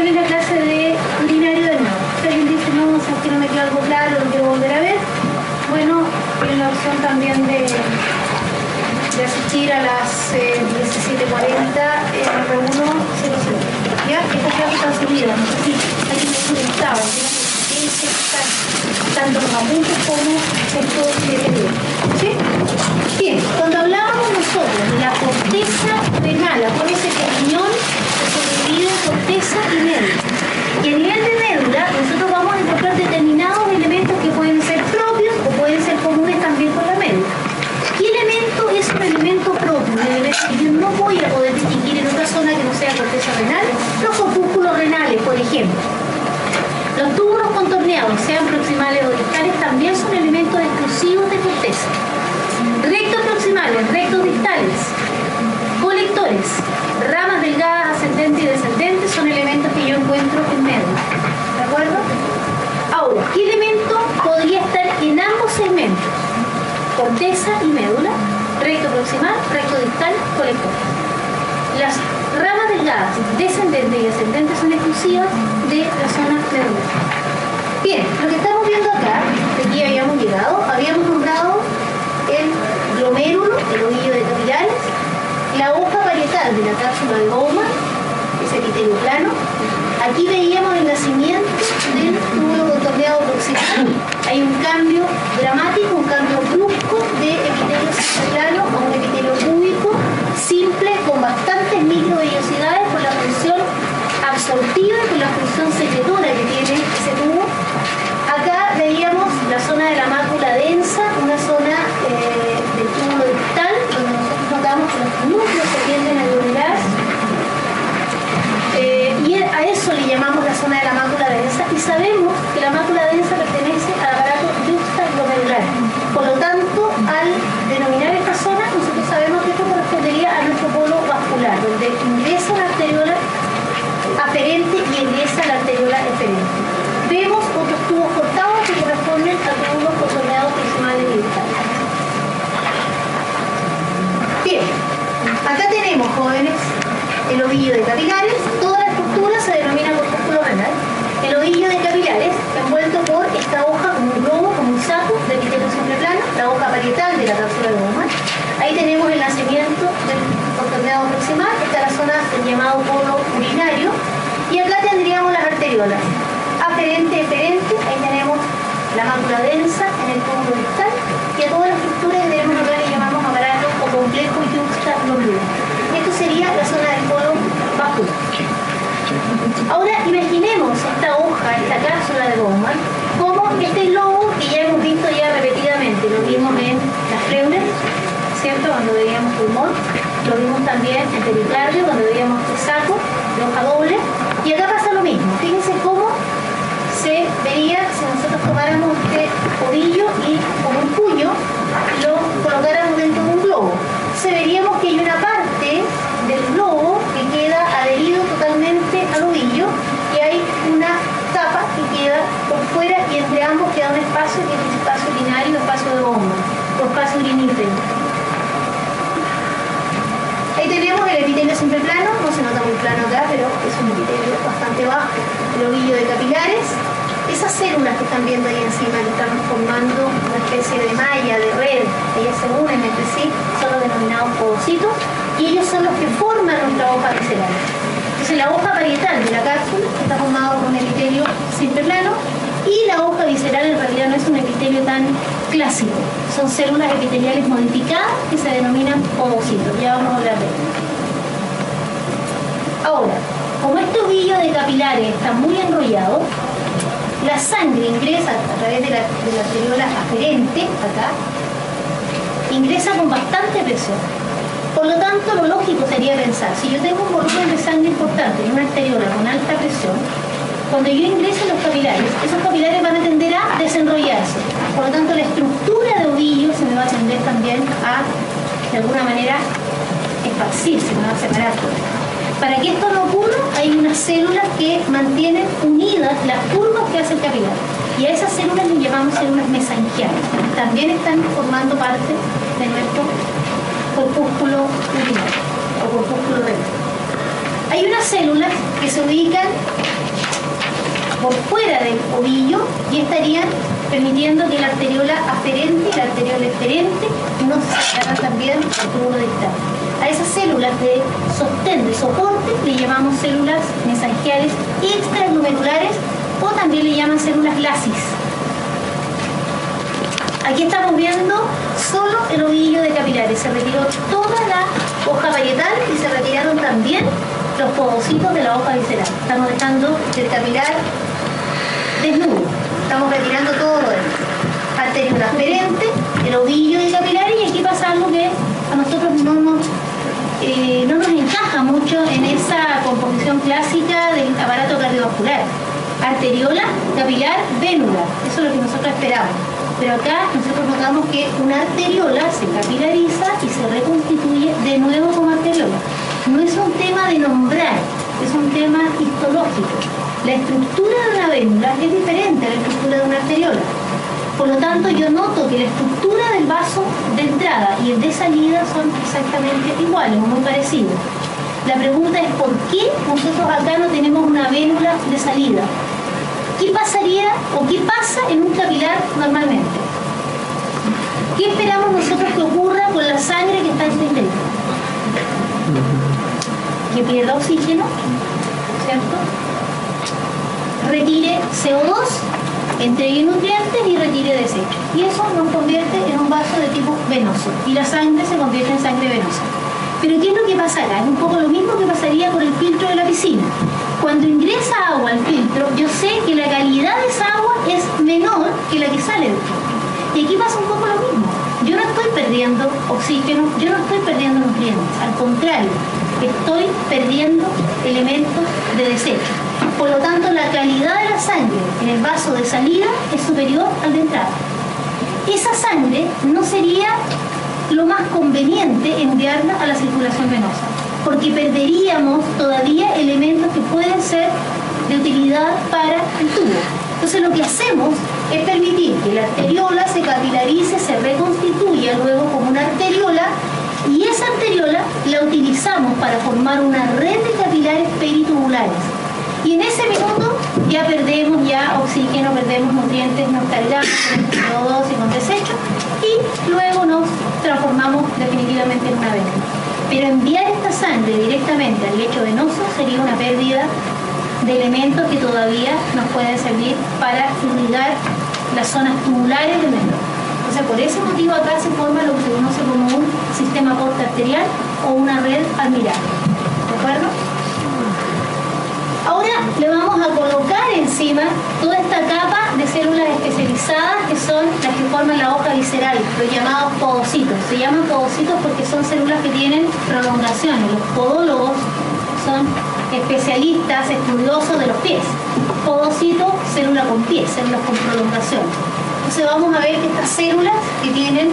esa es la clase de urinario de nuevo. Si alguien dice, no, o sea, que no me quedó algo claro, lo quiero volver a ver, bueno, tiene la opción también de asistir a las 17:40 en el R1 00. ¿Ya? Esta clase está subida, no sé si alguien me comentaba, tanto los apuntes como esto que tenemos. ¿Sí? Bien, cuando hablábamos nosotros de la corteza renal, acuérdense que el riñón se subdivide en corteza y médula. Y a nivel de médula, nosotros vamos a encontrar determinados elementos que pueden ser propios o pueden ser comunes también con la médula. ¿Qué elemento es un elemento propio? Un elemento que yo no voy a poder distinguir en otra zona que no sea corteza renal. Los corpúsculos renales, por ejemplo. Los túbulos contorneados, sean proximales o distales, también son elementos exclusivos de corteza. Rectos proximales, rectos distales, colectores, ramas delgadas, ascendentes y descendentes son elementos que yo encuentro en médula. ¿De acuerdo? Ahora, ¿qué elemento podría estar en ambos segmentos? Corteza y médula, recto proximal, recto distal, colector. Las ramas delgadas, descendentes y ascendentes son exclusivas de la zona medular. Bien, lo que estamos viendo acá, de aquí habíamos llegado, habíamos nombrado el glomérulo, el ovillo de capilares, la hoja parietal de la cápsula de Bowman, ese epitelio plano. Aquí veíamos el nacimiento del túbulo contorneado proximal. Hay un cambio dramático, un cambio brusco de epitelio plano a un epitelio cúbico, simple, con bastantes microvellosidades, con la función absortiva y con la función secretora que tiene ese tubo. Acá veíamos la zona de la mácula densa, una zona del túbulo distal, donde nosotros notamos que los núcleos se tienden a glomerar. Y a eso le llamamos la zona de la mácula densa, y sabemos que la mácula densa pertenece al aparato yuxtaglomerular. Por lo tanto, al denominar esta zona, nosotros sabemos que esto correspondería a nuestro polo vascular, donde ingresa la arteriola aferente y ingresa la arteriola eferente. Vemos otros tubos cortados que corresponden a túbulos contorneados proximales y distales. Bien, acá tenemos, jóvenes, el ovillo de capilares. Toda la estructura se denomina corpúsculo renal. El ovillo de capilares, envuelto por esta hoja como un globo, como un saco de epitelio simple plano, la hoja parietal de la cápsula de Bowman. Ahí tenemos el nacimiento del contorneado proximal. Esta es la zona del llamado polo urinario. Y acá tendríamos las arteriolas. Aferente, eferente, ahí tenemos la mácula densa en el túbulo distal. Y a toda la estructura que tenemos acá le llamamos aparato o complejo yuxtaglomerular. Esto sería la zona del polo vascular. Ahora imaginemos esta hoja, esta cápsula de Bowman, como este globo que ya hemos visto ya repetidamente. Lo vimos en las Fleuler, ¿cierto? Cuando veíamos pulmón. Lo vimos también en pericardio, cuando veíamos este saco de hoja doble. Y acá pasa lo mismo. Fíjense cómo se vería si nosotros tomáramos este ovillo y con un puño lo colocáramos dentro de un globo. Veríamos que hay una parte del globo que queda adherido totalmente al ovillo y hay una tapa que queda por fuera, y entre ambos queda un espacio que es el espacio urinario, el espacio de Bowman, o espacio urinífero. Ahí tenemos el epitelio simple plano, no se nota muy plano acá, pero es un epitelio bastante bajo, el ovillo de capilares. Esas células que están viendo ahí encima, que están formando una especie de malla, de red, ellas se unen entre sí, son los denominados podocitos, y ellos son los que forman nuestra hoja visceral. Entonces la hoja parietal de la cápsula está formada por un epitelio simple plano, y la hoja visceral en realidad no es un epitelio tan clásico, son células epiteliales modificadas que se denominan podocitos. Ya vamos a hablar de esto. Ahora, como este ovillo de capilares está muy enrollado, la sangre ingresa a través de la arteriola aferente, acá, ingresa con bastante presión. Por lo tanto, lo lógico sería pensar, si yo tengo un volumen de sangre importante en una arteriola con alta presión, cuando yo ingrese los capilares, esos capilares van a tender a desenrollarse. Por lo tanto, la estructura de ovillo se me va a tender también a, de alguna manera, esparcirse, me va a separar. Para que esto no ocurra, hay unas células que mantienen unidas las curvas que hace el capilar. Y a esas células les llamamos células mesangiales. También están formando parte de nuestro corpúsculo urinario o corpúsculo renal. Hay unas células que se ubican por fuera del ovillo y estarían permitiendo que la arteriola aferente y la arteriola eferente no se separaran también del tubo distal. A esas células de sostén, de soporte, le llamamos células mesangiales extraglomerulares o también le llaman células lasis. Aquí estamos viendo solo el ovillo de capilares. Se retiró toda la hoja parietal y se retiraron también los podocitos de la hoja visceral. Estamos dejando el capilar desnudo. Estamos retirando todo esto. Arteriola aferente, el ovillo de capilares, y aquí pasa algo que a nosotros no nos encaja mucho en esa composición clásica del aparato cardiovascular. Arteriola, capilar, vénula. Eso es lo que nosotros esperamos. Pero acá nosotros notamos que una arteriola se capilariza y se reconstituye de nuevo como arteriola. No es un tema de nombrar, es un tema histológico. La estructura de una vénula es diferente a la estructura de una arteriola. Por lo tanto, yo noto que la estructura del vaso de entrada y el de salida son exactamente iguales, muy parecidos. La pregunta es ¿por qué nosotros acá no tenemos una vénula de salida? ¿Qué pasaría o qué pasa en un capilar normalmente? ¿Qué esperamos nosotros que ocurra con la sangre que está en su interior? Que pierda oxígeno, ¿cierto? Retire CO2, entregue nutrientes y retire desechos. Y eso nos convierte en un vaso de tipo venoso. Y la sangre se convierte en sangre venosa. Pero ¿qué es lo que pasa acá? Es un poco lo mismo que pasaría con el filtro de la piscina. Cuando ingresa agua al filtro, yo sé que la calidad de esa agua es menor que la que sale del filtro. Y aquí pasa un poco lo mismo. Yo no estoy perdiendo oxígeno, yo no estoy perdiendo nutrientes. Al contrario, estoy perdiendo elementos de desecho. Por lo tanto, la calidad de la sangre en el vaso de salida es superior al de entrada. Esa sangre no sería lo más conveniente enviarla a la circulación venosa, porque perderíamos todavía elementos que pueden ser de utilidad para el tubo. Entonces lo que hacemos es permitir que la arteriola se capilarice, se reconstituya luego como una arteriola, y esa arteriola la utilizamos para formar una red de capilares peritubulares. Y en ese minuto ya perdemos oxígeno, perdemos nutrientes, nos cargamos con CO2 y con desecho, y luego nos transformamos definitivamente en una vena. Pero enviar esta sangre directamente al lecho venoso sería una pérdida de elementos que todavía nos pueden servir para irrigar las zonas tubulares del membrana. O sea, por ese motivo acá se forma lo que se conoce como un sistema porta arterial o una red admirable. ¿De acuerdo? Ahora le vamos a colocar encima toda esta capa de células especializadas que son las que forman la hoja visceral, los llamados podocitos. Se llaman podocitos porque son células que tienen prolongaciones. Los podólogos son especialistas, estudiosos de los pies. Podocito, célula con pies, células con prolongación. Entonces vamos a ver que estas células que tienen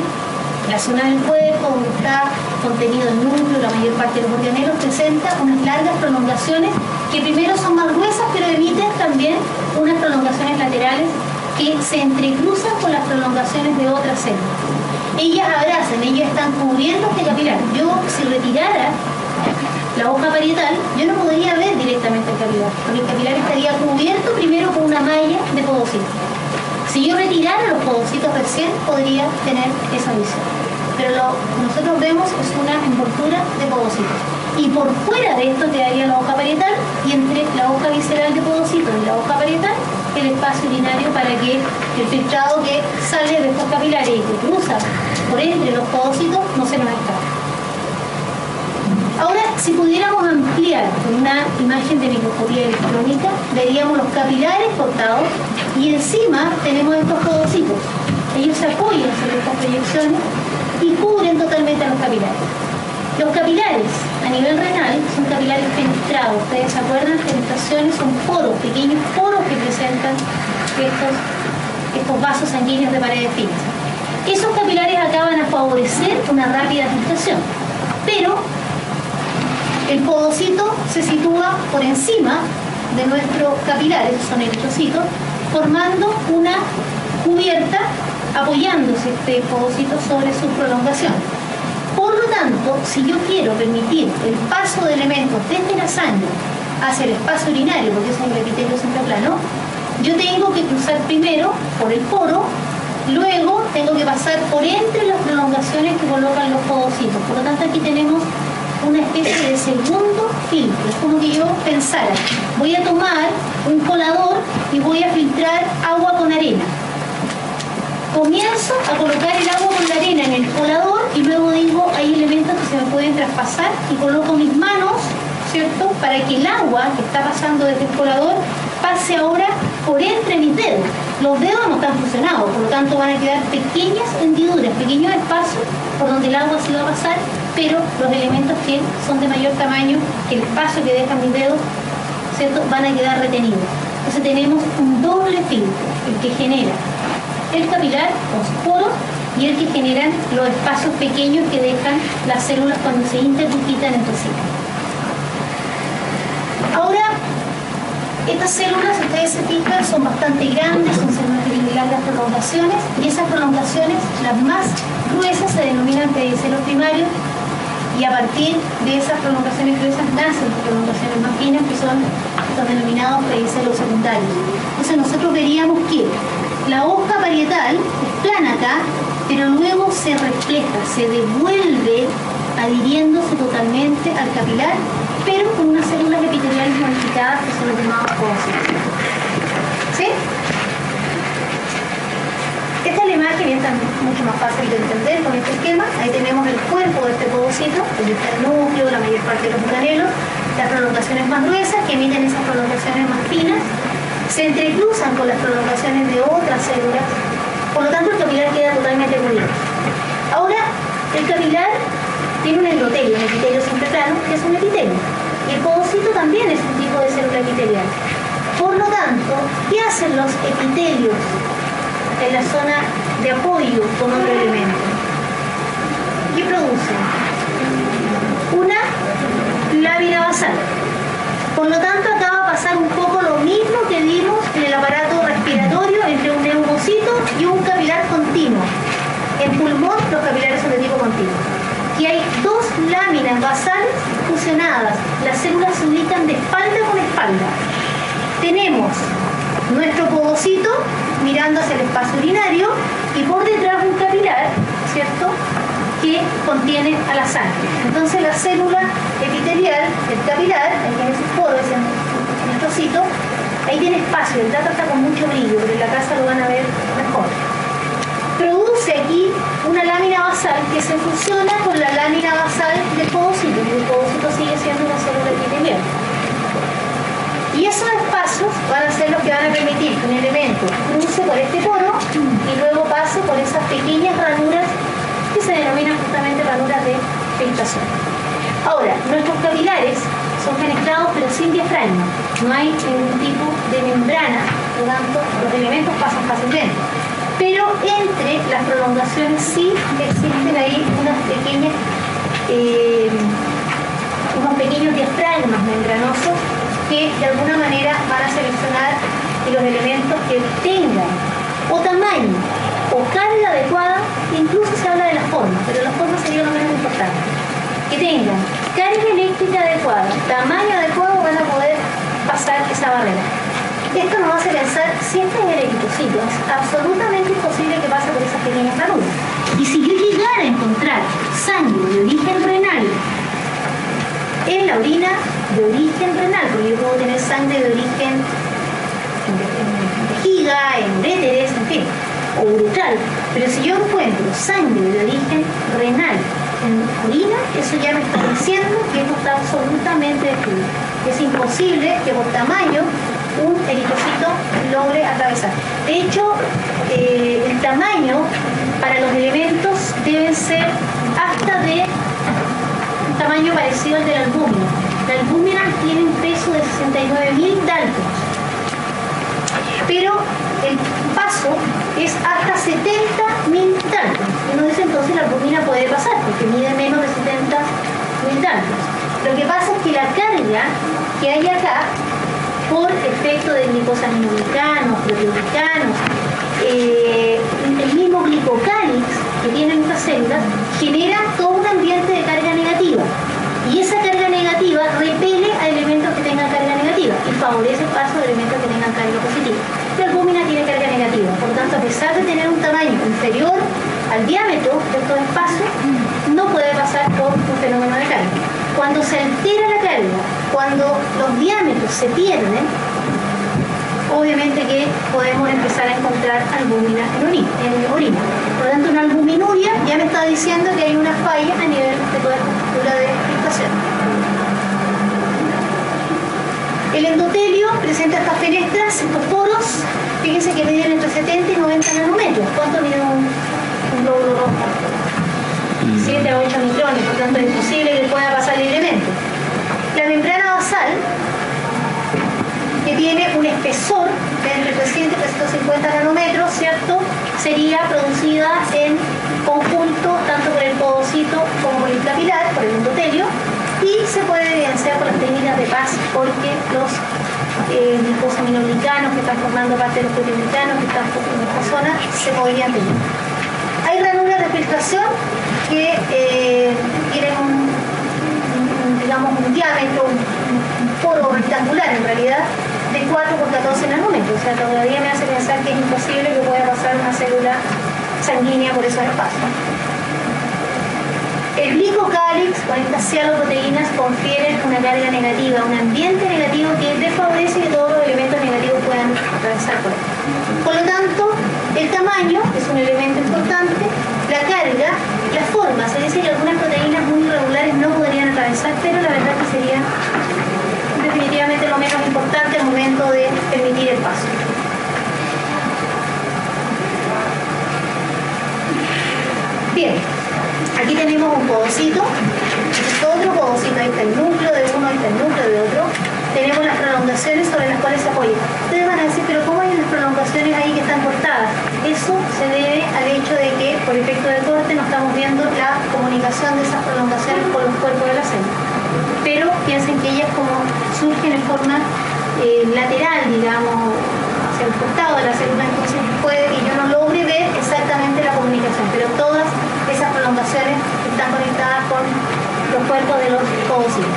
la zona del cuerpo, donde está contenido el núcleo, la mayor parte de los organelos, presenta unas largas prolongaciones que primero son más gruesas, pero emiten también unas prolongaciones laterales que se entrecruzan con las prolongaciones de otras células. Ellas abrazan, ellas están cubriendo este capilar. Yo, si retirara la hoja parietal, yo no podría ver directamente el capilar, porque el capilar estaría cubierto primero con una malla de podocitos. Si yo retirara los podocitos recién, podría tener esa visión. Pero lo que nosotros vemos es una envoltura de podocitos. Y por fuera de esto quedaría la hoja parietal, y entre la hoja visceral de podocitos y la hoja parietal, el espacio urinario para que el filtrado que sale de estos capilares y que cruza por entre los podocitos no se nos escape. Ahora, si pudiéramos ampliar con una imagen de microscopía electrónica, veríamos los capilares cortados y encima tenemos estos podocitos. Ellos se apoyan sobre estas proyecciones y cubren totalmente a los capilares. Los capilares a nivel renal son capilares fenestrados. Ustedes se acuerdan, fenestraciones son poros, pequeños poros que presentan estos vasos sanguíneos de paredes finas. Esos capilares acaban a favorecer una rápida filtración, pero el podocito se sitúa por encima de nuestros capilares, son eritrocitos, formando una cubierta, apoyándose este podocito sobre su prolongación. Por lo tanto, si yo quiero permitir el paso de elementos desde la sangre hacia el espacio urinario, porque es un epitelio siempre plano, yo tengo que cruzar primero por el poro, luego tengo que pasar por entre las prolongaciones que colocan los podocitos. Por lo tanto, aquí tenemos una especie de segundo filtro. Es como que yo pensara, voy a tomar un colador y voy a filtrar agua con arena. Comienzo a colocar el agua con la arena en el colador y luego digo, hay elementos que se me pueden traspasar y coloco mis manos, ¿cierto?, para que el agua que está pasando desde el colador pase ahora por entre mis dedos. Los dedos no están fusionados, por lo tanto van a quedar pequeñas hendiduras, pequeños espacios por donde el agua se va a pasar, pero los elementos que son de mayor tamaño que el espacio que dejan mis dedos, ¿cierto?, van a quedar retenidos. Entonces tenemos un doble filtro, el que genera el capilar, los poros, y el que generan los espacios pequeños que dejan las células cuando se interdigitan entre sí. Ahora, estas células, ustedes se fijan, son bastante grandes, son células que tienen largas prolongaciones, y esas prolongaciones, las más gruesas, se denominan pedicelos primarios, y a partir de esas prolongaciones gruesas nacen prolongaciones más finas, que son los denominados pedicelos secundarios. Entonces nosotros veríamos que la hoja parietal es plana acá, pero luego se refleja, se devuelve adhiriéndose totalmente al capilar, pero con unas células epiteliales modificadas que son los llamados podocitos. ¿Sí? Esta es la imagen y esta es mucho más fácil de entender con este esquema. Ahí tenemos el cuerpo de este podocito, donde está el núcleo, la mayor parte de los organelos, las prolongaciones más gruesas que emiten esas prolongaciones más finas, se entrecruzan con las prolongaciones de otras células, por lo tanto el capilar queda totalmente cubierto. Ahora, el capilar tiene un endotelio, un epitelio siempre plano, que es un epitelio. Y el podocito también es un tipo de célula epitelial. Por lo tanto, ¿qué hacen los epitelios en la zona de apoyo con otro elemento? ¿Qué producen? Una lámina basal. Por lo tanto, acá va a pasar un poco lo mismo que vimos en el aparato respiratorio entre un neumocito y un capilar continuo. En pulmón, los capilares son de tipo continuo. Y hay dos láminas basales fusionadas. Las células se ubican de espalda con espalda. Tenemos nuestro podocito mirando hacia el espacio urinario y por detrás un capilar, ¿cierto?, que contiene a la sangre. Entonces la célula epitelial, el capilar, ahí tiene sus poros, el trocito, ahí tiene espacio, el dato está con mucho brillo, pero en la casa lo van a ver mejor. Produce aquí una lámina basal que se fusiona con la lámina basal del podocito, y el podocito sigue siendo una célula epitelial. Y esos espacios van a ser los que van a permitir que un elemento cruce por este poro y luego pase por esas pequeñas ranuras que se denominan justamente ranuras de filtración. Ahora, nuestros capilares son fenestrados pero sin diafragma. No hay ningún tipo de membrana, por lo tanto, los elementos pasan fácilmente. Pero entre las prolongaciones sí existen ahí unos pequeños diafragmas membranosos que de alguna manera van a seleccionar los elementos que tengan o tamaño o carga adecuada. Incluso se habla de la forma, pero la forma sería lo menos importante. Que tengan carga eléctrica adecuada, tamaño adecuado, van a poder pasar esa barrera. Esto nos hace pensar siempre en el eritrocito. Es absolutamente imposible que pase por esas pequeñas ranuras. Y si yo llegara a encontrar sangre de origen renal en la orina de origen renal, porque yo puedo tener sangre de origen en vejiga, en uréteres, en fin, o uretral, pero si yo encuentro sangre de origen renal en orina, eso ya me está diciendo que esto está absolutamente destruido. Es imposible que por tamaño un eritrocito logre atravesar. De hecho, el tamaño para los elementos debe ser hasta de un tamaño parecido al de la albúmina. La albúmina tiene un peso de 69.000 daltons, pero el paso es hasta 70.000 daltons. Uno dice entonces la albúmina puede pasar porque mide menos de 70.000 daltons. Lo que pasa es que la carga que hay acá, por efecto de glicosaminoglicanos, proteoglicanos, el mismo glicocálix que tienen estas células, genera todo un ambiente de carga negativa. fenómeno de carga. Cuando se altera la carga, cuando los diámetros se pierden, obviamente que podemos empezar a encontrar albúmina en orina. Por lo tanto, una albuminuria ya me está diciendo que hay una falla a nivel de toda la estructura de filtración. El endotelio presenta estas fenestras, estos poros, fíjense que miden entre 70 y 90 nanómetros. ¿Cuánto mide un glóbulo rojo? 7 a 8 micrones, por tanto es imposible que pueda pasar libremente. La membrana basal, que tiene un espesor de entre 300 y 350 nanómetros, ¿cierto?, sería producida en conjunto tanto por el podocito como por el capilar, por el endotelio, y se puede evidenciar por las técnicas de Paz porque los glucosaminoglicanos que están formando parte de los proteoglicanos que están en esta zona se podrían tener. Hay ranuras de filtración que tienen un diámetro, un poro rectangular en realidad, de 4 por 14 nanómetros. O sea, todavía me hace pensar que es imposible que pueda pasar una célula sanguínea por esos espacios. El glicocálix con estas cianoproteínas confieren una carga negativa, un ambiente negativo que desfavorece que todos los elementos negativos puedan atravesar por él. Por lo tanto, el tamaño es un elemento importante, la carga, la forma. Se dice que algunas proteínas muy irregulares no podrían atravesar, pero la verdad que sería definitivamente lo menos importante al momento de permitir el paso. Bien, aquí tenemos un podocito, otro podocito, ahí está el núcleo de uno, ahí está el núcleo de otro. Tenemos las prolongaciones sobre las cuales se apoya. Ustedes van a decir, pero ¿cómo hay unas prolongaciones ahí que están cortadas? Eso se debe al hecho de que, por efecto del corte, no estamos viendo la comunicación de esas prolongaciones con los cuerpos de la célula. Pero piensen que ellas como surgen en forma lateral, digamos, hacia el costado de la célula, entonces puede que yo no logre ver exactamente la comunicación, pero todas esas prolongaciones están conectadas con los cuerpos de los podocitos.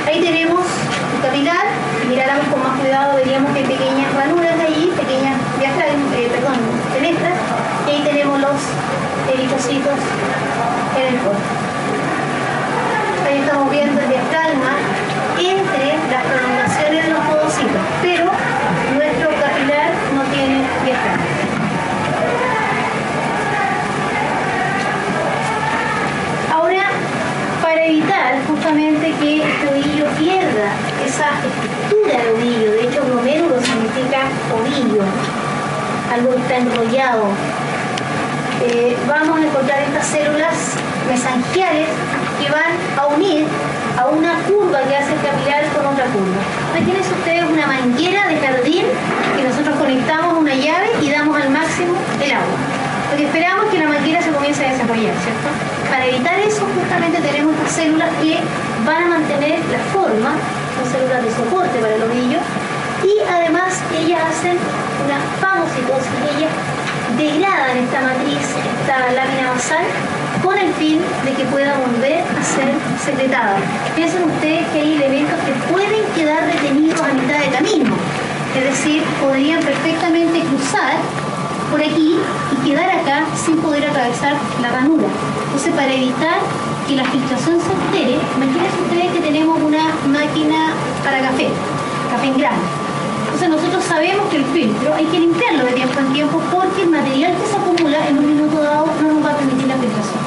Ahí tenemos el capilar, si miráramos con más cuidado veríamos que hay pequeñas ranuras allí, pequeñas fenestras, y ahí tenemos los eritrocitos en el cuerpo. Ahí estamos viendo el diafragma entre las prolongaciones de los podocitos, pero nuestro capilar no tiene diafragma. Ahora, para evitar justamente que este ovillo pierda esa estructura del ovillo, de hecho glomérulo significa ovillo, algo que está enrollado, vamos a encontrar estas células mesangiales que van a unir a una curva que hace el capilar con otra curva. Imagínense ustedes una manguera de jardín que nosotros conectamos a una llave y damos al máximo el agua. Lo que esperamos es que la manguera se comience a desarrollar, ¿cierto? Para evitar eso, justamente tenemos estas células que van a mantener la forma, son células de soporte para el ovillo, y además ellas hacen una fagocitosis, ellas degradan esta matriz, esta lámina basal, con el fin de que pueda volver a ser secretada. Piensen ustedes que hay elementos que pueden quedar retenidos a mitad de camino, es decir, podrían perfectamente cruzar por aquí y quedar acá sin poder atravesar la ranura. Entonces, para evitar que la filtración se altere, imagínense ustedes que tenemos una máquina para café en grano. Entonces nosotros sabemos que el filtro hay que limpiarlo de tiempo en tiempo porque el material que se acumula en un minuto dado no nos va a permitir la filtración.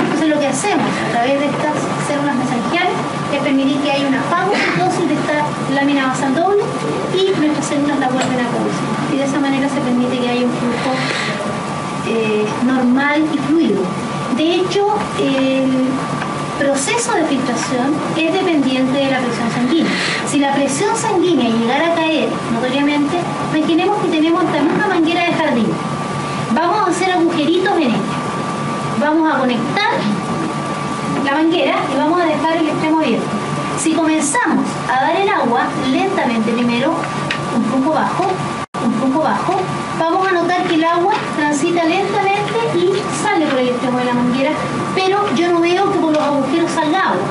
Entonces lo que hacemos a través de estas células mesangiales es permitir que haya una fagocitosis de esta lámina basal doble y nuestras células la vuelven a producir. Y de esa manera se permite que haya un flujo normal y fluido. De hecho, el proceso de filtración es dependiente de la presión sanguínea. Si la presión sanguínea llegara a caer notoriamente, imaginemos que tenemos esta misma manguera de jardín. Vamos a hacer agujeritos en ella. Vamos a conectar la manguera y vamos a dejar el extremo abierto. Si comenzamos a dar el agua lentamente, primero un flujo bajo, vamos a notar que el agua transita lentamente y sale por el extremo de la manguera, pero yo no veo que por los agujeros salga agua.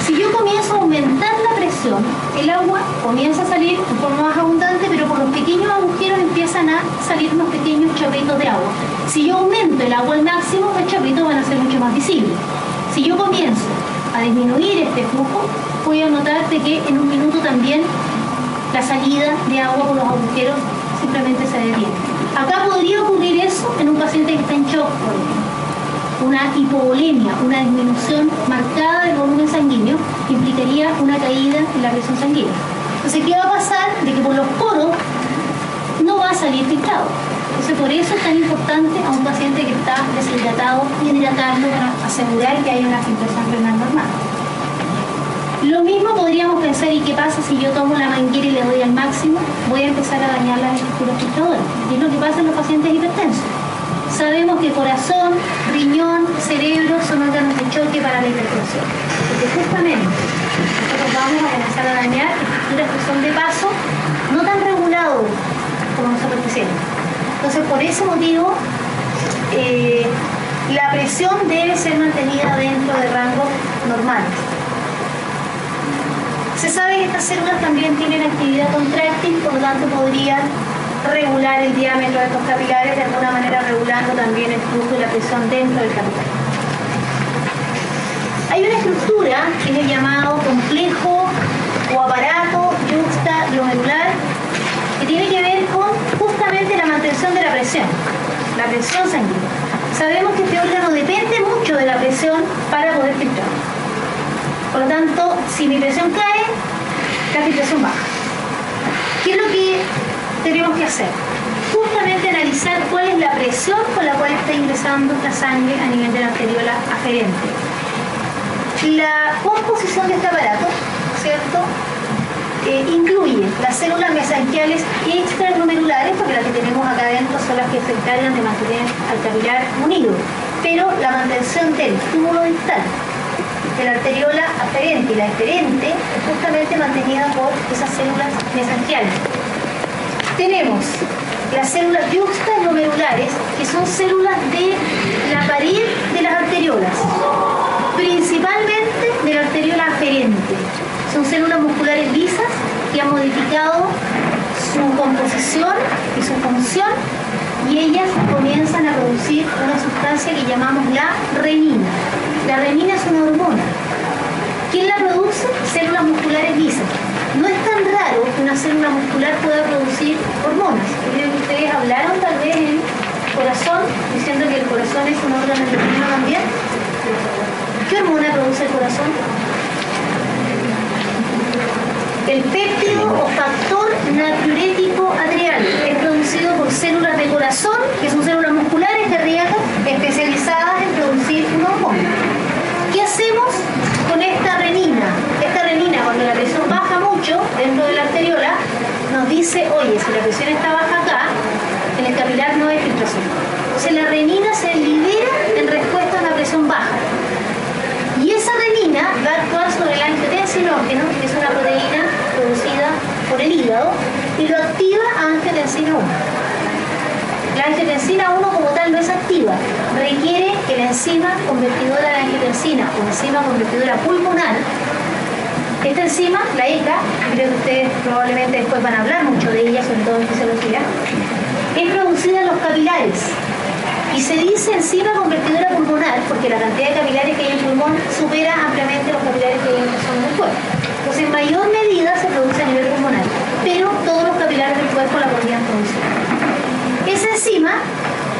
Si yo comienzo a aumentar la presión, el agua comienza a salir en forma más abundante, pero por los pequeños agujeros empiezan a salir unos pequeños chorritos de agua. Si yo aumento el agua al máximo, los chorritos van a ser mucho más visibles. Si yo comienzo a disminuir este flujo, voy a notar de que en un minuto también la salida de agua por los agujeros simplemente se detiene. Acá podría ocurrir eso en un paciente que está en shock, por ejemplo. Una hipovolemia, una disminución marcada del volumen sanguíneo, que implicaría una caída en la presión sanguínea. Entonces, ¿qué va a pasar? De que por los poros no va a salir filtrado. Entonces, por eso es tan importante a un paciente que está deshidratado, hidratarlo para asegurar que haya una filtración renal normal. Lo mismo podríamos pensar, ¿y qué pasa si yo tomo la manguera y le doy al máximo? Voy a empezar a dañar las estructuras filtradoras. Y es lo que pasa en los pacientes hipertensos. Sabemos que corazón, riñón, cerebro son órganos de choque para la hipertensión. Porque justamente nosotros vamos a comenzar a dañar estructuras que son de paso no tan regulados como nosotros quisiéramos. Entonces, por ese motivo, la presión debe ser mantenida dentro de rangos normales. Se sabe que estas células también tienen actividad contráctil, por lo tanto podrían regular el diámetro de estos capilares, de alguna manera regulando también el flujo y la presión dentro del capilar. Hay una estructura que es el llamado complejo o aparato yuxtaglomerular, que tiene que ver con justamente la mantención de la presión sanguínea. Sabemos que este órgano depende mucho de la presión para poder filtrar. Por lo tanto, si mi presión cae, la filtración baja. ¿Qué es lo que tenemos que hacer? Justamente analizar cuál es la presión con la cual está ingresando la sangre a nivel de la arteriola aferente. La composición de este aparato, ¿cierto?, incluye las células mesangiales extraglomerulares, porque las que tenemos acá adentro son las que se encargan de mantener al capilar unido, pero la mantención del túbulo distal de la arteriola aferente y la eferente es justamente mantenida por esas células mesangiales. Tenemos las células yuxtaglomerulares, que son células de la pared de las arteriolas, principalmente de la arteriola aferente. Son células musculares lisas que han modificado su composición y su función, y ellas comienzan a producir una sustancia que llamamos la renina. La renina es una hormona. ¿Quién la produce? Células musculares lisas. No es tan raro que una célula muscular pueda producir hormonas. Yo creo que ustedes hablaron tal vez en corazón, diciendo que el corazón es un órgano endocrino también. ¿Qué hormona produce el corazón? El péptido o factor natriurético adrenal es producido por células de corazón, que son células musculares cardíacas especializadas en producir una hormona. ¿Qué hacemos con esta renina? Esta renina, cuando la presión baja mucho dentro de la arteriola, nos dice, oye, si la presión está baja acá, en el capilar no hay filtración. Entonces la renina se libera en respuesta a una presión baja. Y esa renina va a actuar sobre el angiotensinógeno, que es una proteína producida por el hígado, y lo activa a angiotensina 1. La angiotensina 1 como tal no es activa, requiere que la enzima convertidora de angiotensina o enzima convertidora pulmonar, esta enzima, la ECA, creo que ustedes probablemente después van a hablar mucho de ella, sobre todo en fisiología, es producida en los capilares. Y se dice enzima convertidora pulmonar porque la cantidad de capilares que hay en el pulmón supera ampliamente los capilares que hay en la zona del cuerpo. Entonces, en mayor medida se produce a nivel pulmonar, pero todos los capilares del cuerpo la podrían producir. Esa enzima,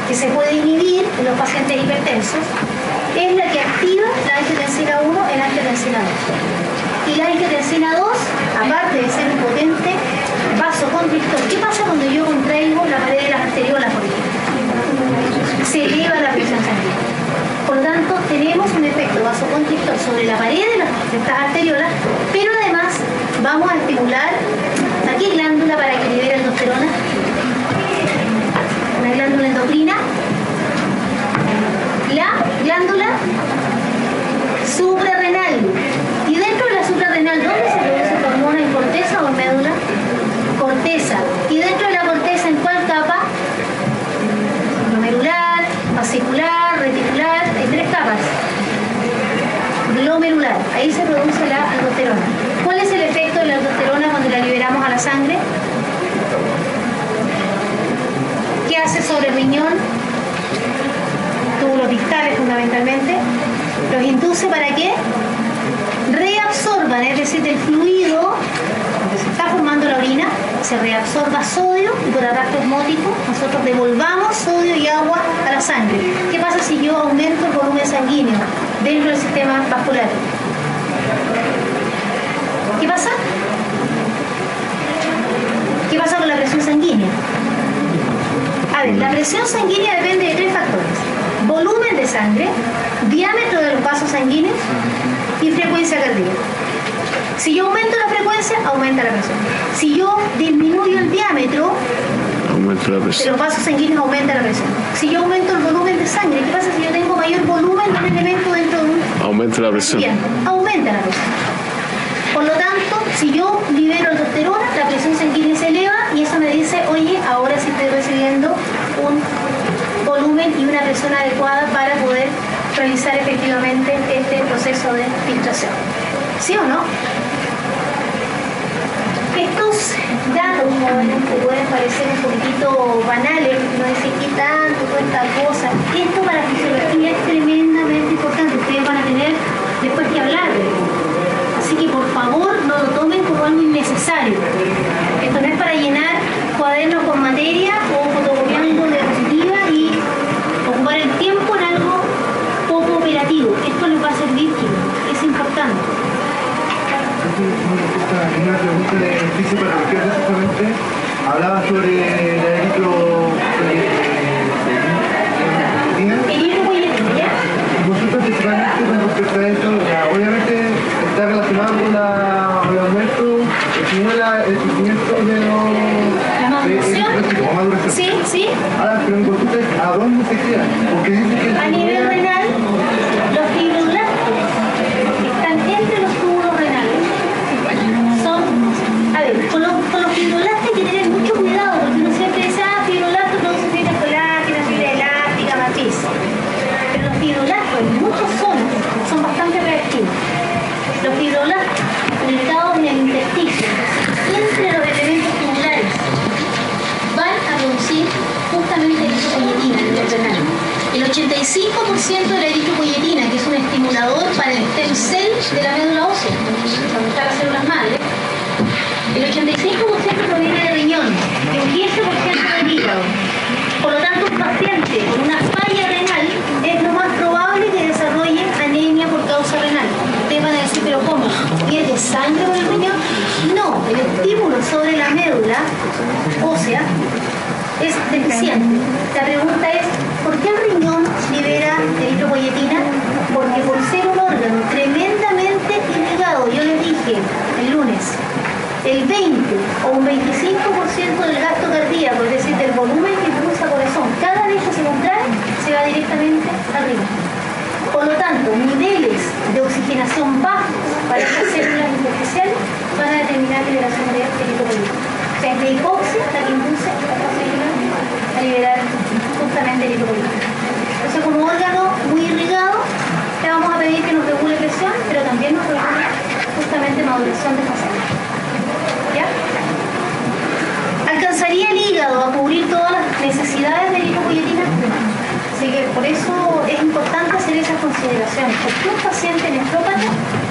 que se puede inhibir en los pacientes hipertensos, es la que activa la angiotensina 1 en la angiotensina 2. Y la angiotensina 2, aparte de ser un potente vasoconstrictor, ¿qué pasa cuando yo contraigo la pared de las arteriolas, por ejemplo? Se eleva la presión sanguínea. Por lo tanto, tenemos un efecto vasoconstrictor sobre la pared de estas arteriolas, pero además vamos a estimular ¿a qué glándula para que libere aldosterona? Una glándula endocrina, la glándula suprarrenal. Y dentro de la suprarrenal, ¿dónde se produce esta hormona? ¿En corteza o en médula? Corteza. Y dentro de la corteza, ¿en cuál capa? Glomerular, vascular, reticular, hay 3 capas. Glomerular, ahí se produce la aldosterona. ¿Cuál es el efecto de la aldosterona cuando la liberamos a la sangre? ¿Qué hace sobre el riñón? Túbulos distales fundamentalmente. ¿Los induce para qué? absorban, es decir, del fluido donde se está formando la orina, se reabsorba sodio y por arrastre osmótico nosotros devolvamos sodio y agua a la sangre. ¿Qué pasa si yo aumento el volumen sanguíneo dentro del sistema vascular? ¿Qué pasa? ¿Qué pasa con la presión sanguínea? A ver, la presión sanguínea depende de 3 factores: volumen de sangre, diámetro de los vasos sanguíneos y frecuencia cardíaca. Si yo aumento la frecuencia, aumenta la presión. Si yo disminuyo el diámetro de los vasos sanguíneos, aumenta la presión. Si yo aumento el volumen de sangre, ¿qué pasa si yo tengo mayor volumen de un elemento dentro de un... Aumenta la presión. Bien, aumenta la presión. Por lo tanto, si yo libero aldosterona, la presión sanguínea se eleva y eso me dice, oye, ahora sí estoy recibiendo un volumen y una presión adecuada para poder realizar efectivamente este proceso de filtración. ¿Sí o no? Estos datos, jóvenes, que pueden parecer un poquitito banales, no decir qué tanto, toda esta cosa, esto para la fisiología es tremendamente importante. Ustedes van a tener después que hablar de esto. Así que por favor no lo tomen como algo innecesario. Esto no es para llenar cuadernos con materia o fotocopiando diapositiva y ocupar el tiempo en algo poco operativo. Esto les va a servir, chicos. Es importante. Una pregunta de fisiopatología, justamente hablaba sobre el eritropoyetina. Y vosotros principalmente con respecto a eso, obviamente está relacionado con el aumento, estimula el crecimiento de los maduración. Sí, sí. Ahora, pero en consulta, ¿a dónde se queda? Porque dice que a nivel renal, los fibroblastos están entre los túbulos renales. A ver, con los fibroblastos hay que tener mucho cuidado, porque uno siempre dice, fibroblastos produce fibra colágena, fibra elástica, matriz. Pero los fibroblastos en muchas zonas son bastante reactivos. Los fibroblastos ubicados en el intersticio, entre los elementos tubulares, van a producir justamente eritropoyetina en el renal. El 85% de la eritropoyetina, que es un estimulador para el stem cell de la médula ósea, donde están las células madre, el 85% proviene del riñón y un 15% del hígado. Por lo tanto, un paciente con una falla renal es lo más probable que desarrolle anemia por causa renal. Ustedes van a decir, ¿pero cómo? ¿Pierde sangre por el riñón? No, el estímulo sobre la médula ósea es deficiente. La pregunta es, ¿por qué el riñón libera eritropoyetina? Porque por ser un órgano tremendamente irrigado, yo les dije el lunes, el 20 o un 25% del gasto cardíaco, es decir, del volumen que impulsa el corazón, cada vez que se contrae, se va directamente al riñón. Por lo tanto, niveles de oxigenación bajos para estas células intersticiales van a determinar la liberación de eritropoyetina. O sea, es la hipoxia la que impulsa a estas células a liberar justamente eritropoyetina. Entonces, como órgano muy irrigado, le vamos a pedir que nos regule presión, pero también nos regule justamente maduración de esta célula. ¿Ya? ¿Alcanzaría el hígado a cubrir todas las necesidades de eritropoyetina? Así que por eso es importante hacer esas consideraciones. Porque un paciente nefrópata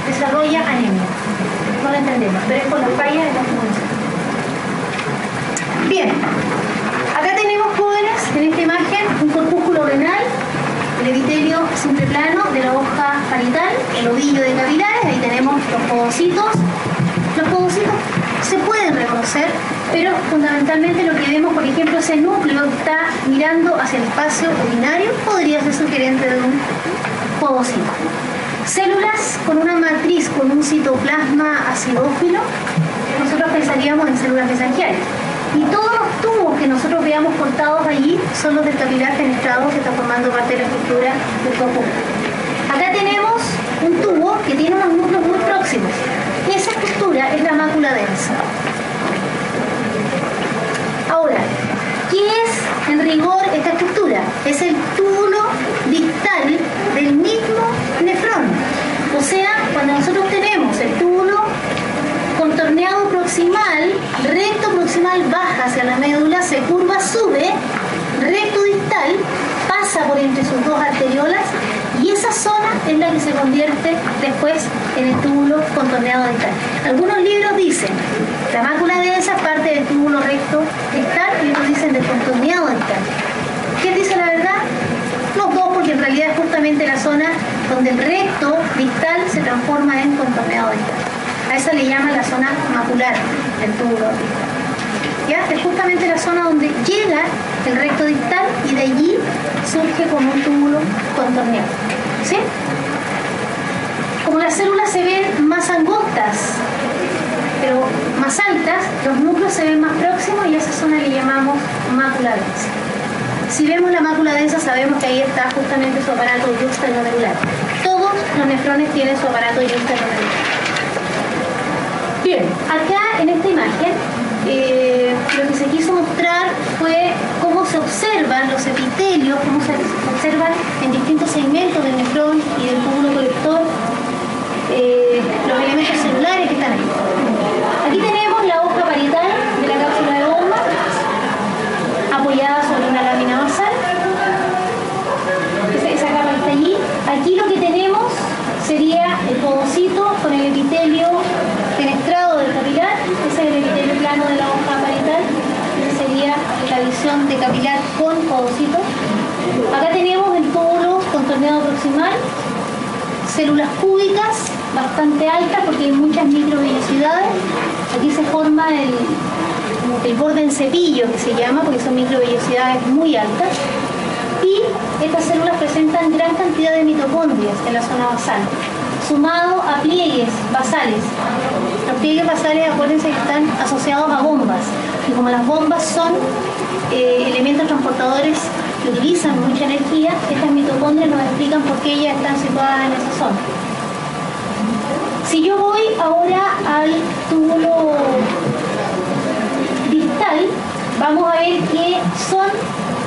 desarrolla anemia. No lo entendemos, pero es por la falla de la función. Bien, acá tenemos, jóvenes, en esta imagen, un corpúsculo renal, el epitelio simple plano de la hoja parietal, el ovillo de capilares, ahí tenemos los podocitos. Los podocitos se pueden reconocer, pero fundamentalmente lo que vemos, por ejemplo, ese núcleo que está mirando hacia el espacio urinario, podría ser sugerente de un podocito. Células con una matriz, con un citoplasma acidófilo, nosotros pensaríamos en células mesangiales. Y todos los tubos que nosotros veamos cortados allí son los del capilar fenestrado que está formando parte de la estructura del cuerpo. Acá tenemos un tubo que tiene unos núcleos muy próximos. Esa estructura es la mácula densa. Ahora, ¿qué es en rigor esta estructura? Es el túbulo distal del mismo nefrón. O sea, cuando nosotros tenemos el túbulo contorneado proximal, recto proximal baja hacia la médula, se curva, sube, recto distal, pasa por entre sus dos arteriolas y esa zona es la que se convierte después en el túbulo contorneado distal. Algunos libros dicen la mácula densa es parte del túbulo recto distal y otros dicen del contorneado distal. ¿Quién dice la verdad? Los dos, porque en realidad es justamente la zona donde el recto distal se transforma en contorneado distal. A esa le llaman la zona macular del túbulo distal. ¿Ya? Es justamente la zona donde llega el recto distal y de allí surge como un túbulo contorneado. ¿Sí? Como las células se ven más angostas, pero más altas, los núcleos se ven más próximos y a esa zona le llamamos mácula densa. Si vemos la mácula densa sabemos que ahí está justamente su aparato yuxtaglomerular. Todos los nefrones tienen su aparato yuxtaglomerular. Bien, acá en esta imagen lo que se quiso mostrar fue cómo se observan los epitelios, cómo se observan en distintos segmentos del nefrón y del túbulo colector los elementos celulares que están ahí. Aquí tenemos la hoja parietal de la cápsula de bomba apoyada sobre una lámina basal. Esa capa está allí. Aquí lo que tenemos sería el podocito con el epitelio fenestrado del capilar. Ese es el epitelio plano de la hoja parietal. Esa sería la visión de capilar con podocito. Acá tenemos el túbulo contorneado proximal, células cúbicas bastante altas porque hay muchas microvellosidades. Aquí se forma el borde en cepillo que se llama porque son microvellosidades muy altas. Y estas células presentan gran cantidad de mitocondrias en la zona basal, sumado a pliegues basales. Los pliegues basales, acuérdense que están asociados a bombas, y como las bombas son elementos transportadores que utilizan mucha energía, estas mitocondrias nos explican por qué ellas están situadas en esa zona. Si yo voy ahora al túbulo distal, vamos a ver que son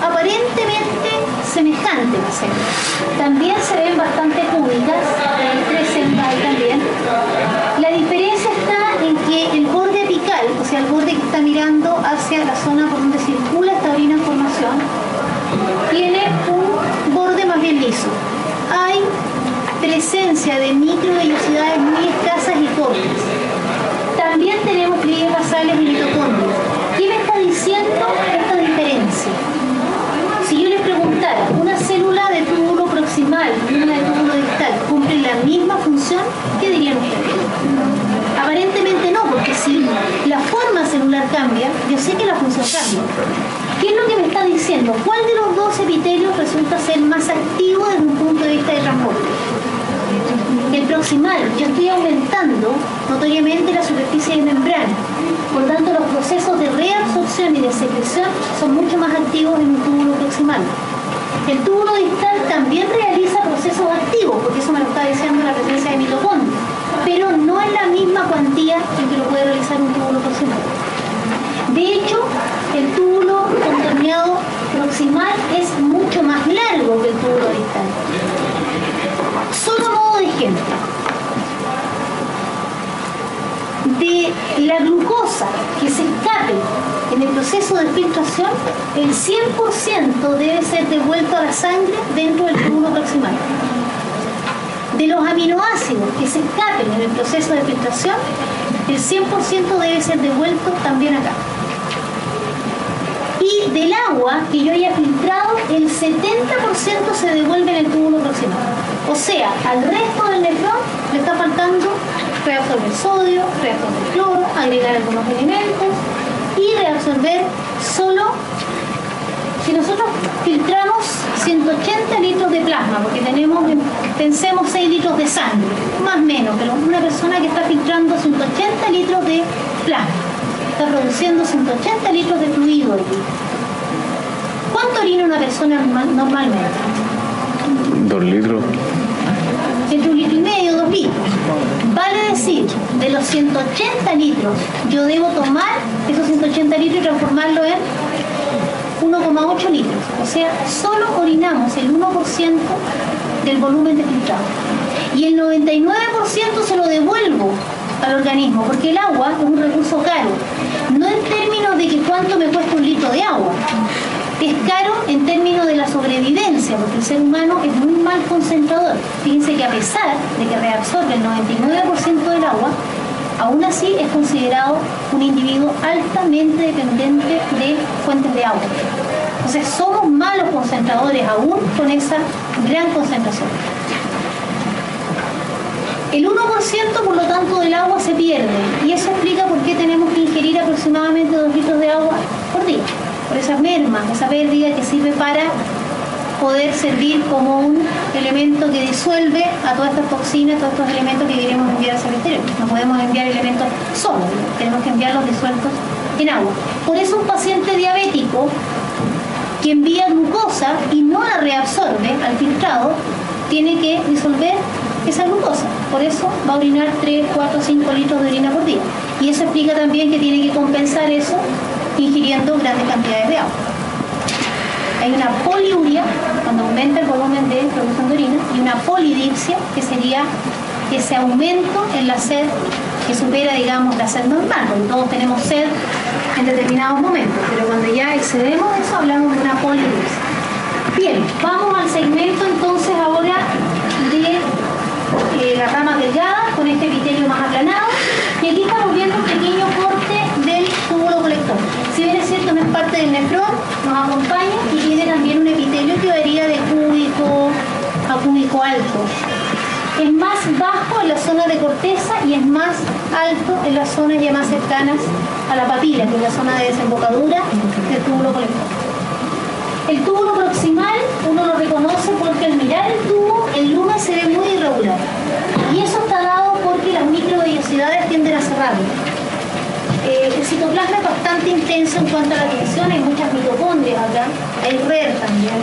aparentemente semejantes las células. También se ven bastante cúbicas, hay 3 células ahí también. La diferencia está en que el borde apical, o sea, el borde que está mirando hacia la zona por donde circula esta orina en formación, tiene un borde más bien liso. Hay presencia de microvellosidades muy escasas y cortas. También tenemos pliegues basales y mitocondrias. ¿Qué me está diciendo esta diferencia? Si yo les preguntara, ¿una célula de túbulo proximal y una de túbulo distal cumplen la misma función? ¿Qué dirían ustedes? Aparentemente no, porque si la forma celular cambia, yo sé que la función cambia. ¿Qué es lo que me está diciendo? ¿Cuál de los dos epitelios resulta ser más activo desde un punto de vista de transporte? El proximal. Yo estoy aumentando notoriamente la superficie de membrana. Por tanto, los procesos de reabsorción y de secreción son mucho más activos en un túbulo proximal. El túbulo distal también realiza procesos activos, porque eso me lo está diciendo la presencia de mitocondrias, pero no en la misma cuantía en que lo puede realizar un túbulo proximal. De hecho, el túbulo contorneado proximal es mucho más largo que el túbulo distal. Solo a modo de ejemplo, de la glucosa que se escape en el proceso de filtración, el 100% debe ser devuelto a la sangre dentro del túbulo proximal. De los aminoácidos que se escapen en el proceso de filtración, el 100% debe ser devuelto también acá. Y del agua que yo haya filtrado, el 70% se devuelve en el túbulo proximal. O sea, al resto del nefrón le está faltando reabsorber sodio, reabsorber cloro, agregar algunos elementos y reabsorber solo. Si nosotros filtramos 180 litros de plasma, porque tenemos, pensemos 6 litros de sangre, más o menos, pero una persona que está filtrando 180 litros de plasma, está produciendo 180 litros de fluido aquí. ¿Cuánto orina una persona normalmente? 2 litros. Entre 1,5 litros, 2 litros. Vale decir, de los 180 litros, yo debo tomar esos 180 litros y transformarlo en 1,8 litros. O sea, solo orinamos el 1% del volumen de filtrado. Y el 99% se lo devuelvo al organismo, porque el agua es un recurso caro. No en términos de que cuánto me cuesta un litro de agua, Es caro en términos de la sobrevivencia, porque el ser humano es muy mal concentrador. Fíjense que a pesar de que reabsorbe el 99% del agua, aún así es considerado un individuo altamente dependiente de fuentes de agua. Entonces somos malos concentradores aún con esa gran concentración. El 1% por lo tanto del agua se pierde, y eso explica por qué tenemos que ingerir aproximadamente 2 litros de agua por día. Por esa merma, esa pérdida que sirve para poder servir como un elemento que disuelve a todas estas toxinas, todos estos elementos que queremos enviar hacia el exterior. No podemos enviar elementos solos, tenemos que enviarlos disueltos en agua. Por eso un paciente diabético que envía glucosa y no la reabsorbe al filtrado, tiene que disolver esa glucosa. Por eso va a orinar 3, 4, 5 litros de orina por día. Y eso explica también que tiene que compensar eso ingiriendo grandes cantidades de agua. Hay una poliuria, cuando aumenta el volumen de producción de orina, y una polidipsia, que sería ese aumento en la sed que supera, digamos, la sed normal, porque todos tenemos sed en determinados momentos, pero cuando ya excedemos eso, hablamos de una polidipsia. Bien, vamos al segmento entonces ahora de las ramas delgadas, con este epitelio más aplanado, y aquí estamos viendo un pequeño corte del túbulo colector. Si bien es cierto, no es parte del nefrón, nos acompaña y tiene también un epitelio que varía de cúbico a cúbico alto. Es más bajo en la zona de corteza y es más alto en las zonas ya más cercanas a la papila, que es la zona de desembocadura del túbulo colector. El túbulo proximal uno lo reconoce porque al mirar el tubo el lumen se ve muy irregular, y eso está dado porque las microvellosidades tienden a cerrarlo. El citoplasma es bastante intenso en cuanto a la tensión, hay muchas mitocondrias acá, hay RER también.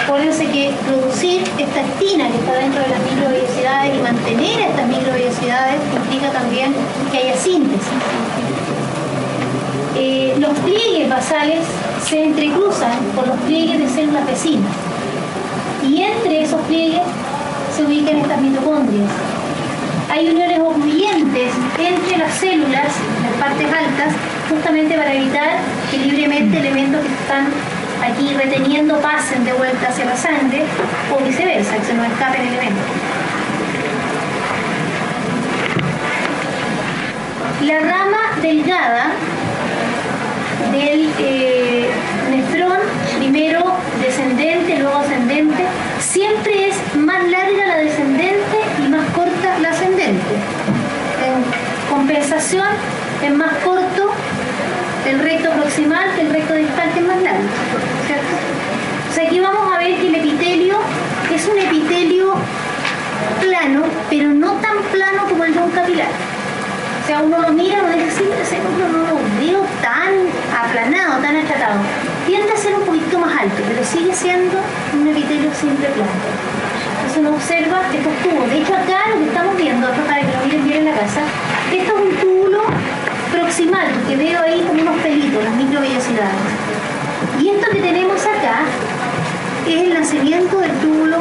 Acuérdense que producir esta actina que está dentro de las microvellosidades y mantener estas microvellosidades implica también que haya síntesis. Los pliegues basales se entrecruzan con los pliegues de células vecinas, y entre esos pliegues se ubican estas mitocondrias. Hay uniones ocluyentes entre las células, las partes altas, justamente para evitar que libremente elementos que están aquí reteniendo pasen de vuelta hacia la sangre, o viceversa, que se nos escapen elementos. La rama delgada del nefrón, primero descendente, luego ascendente, siempre es más larga la descendente y más corta la ascendente. En compensación, es más corto el recto proximal que el recto distal, que es más largo, ¿cierto? O sea, aquí vamos a ver que el epitelio es un epitelio plano, pero no tan plano como el de un capilar. O sea, uno lo mira, uno dice, sí, pero ese no lo veo tan aplanado, tan achatado. Tiende a ser un poquito más alto, pero sigue siendo un epitelio siempre plano. Entonces uno observa estos tubos. De hecho, acá lo que estamos viendo, para que lo miren bien en la casa, esto es un túbulo proximal, que veo ahí como unos pelitos, las microvellosidades. Y esto que tenemos acá es el nacimiento del túbulo,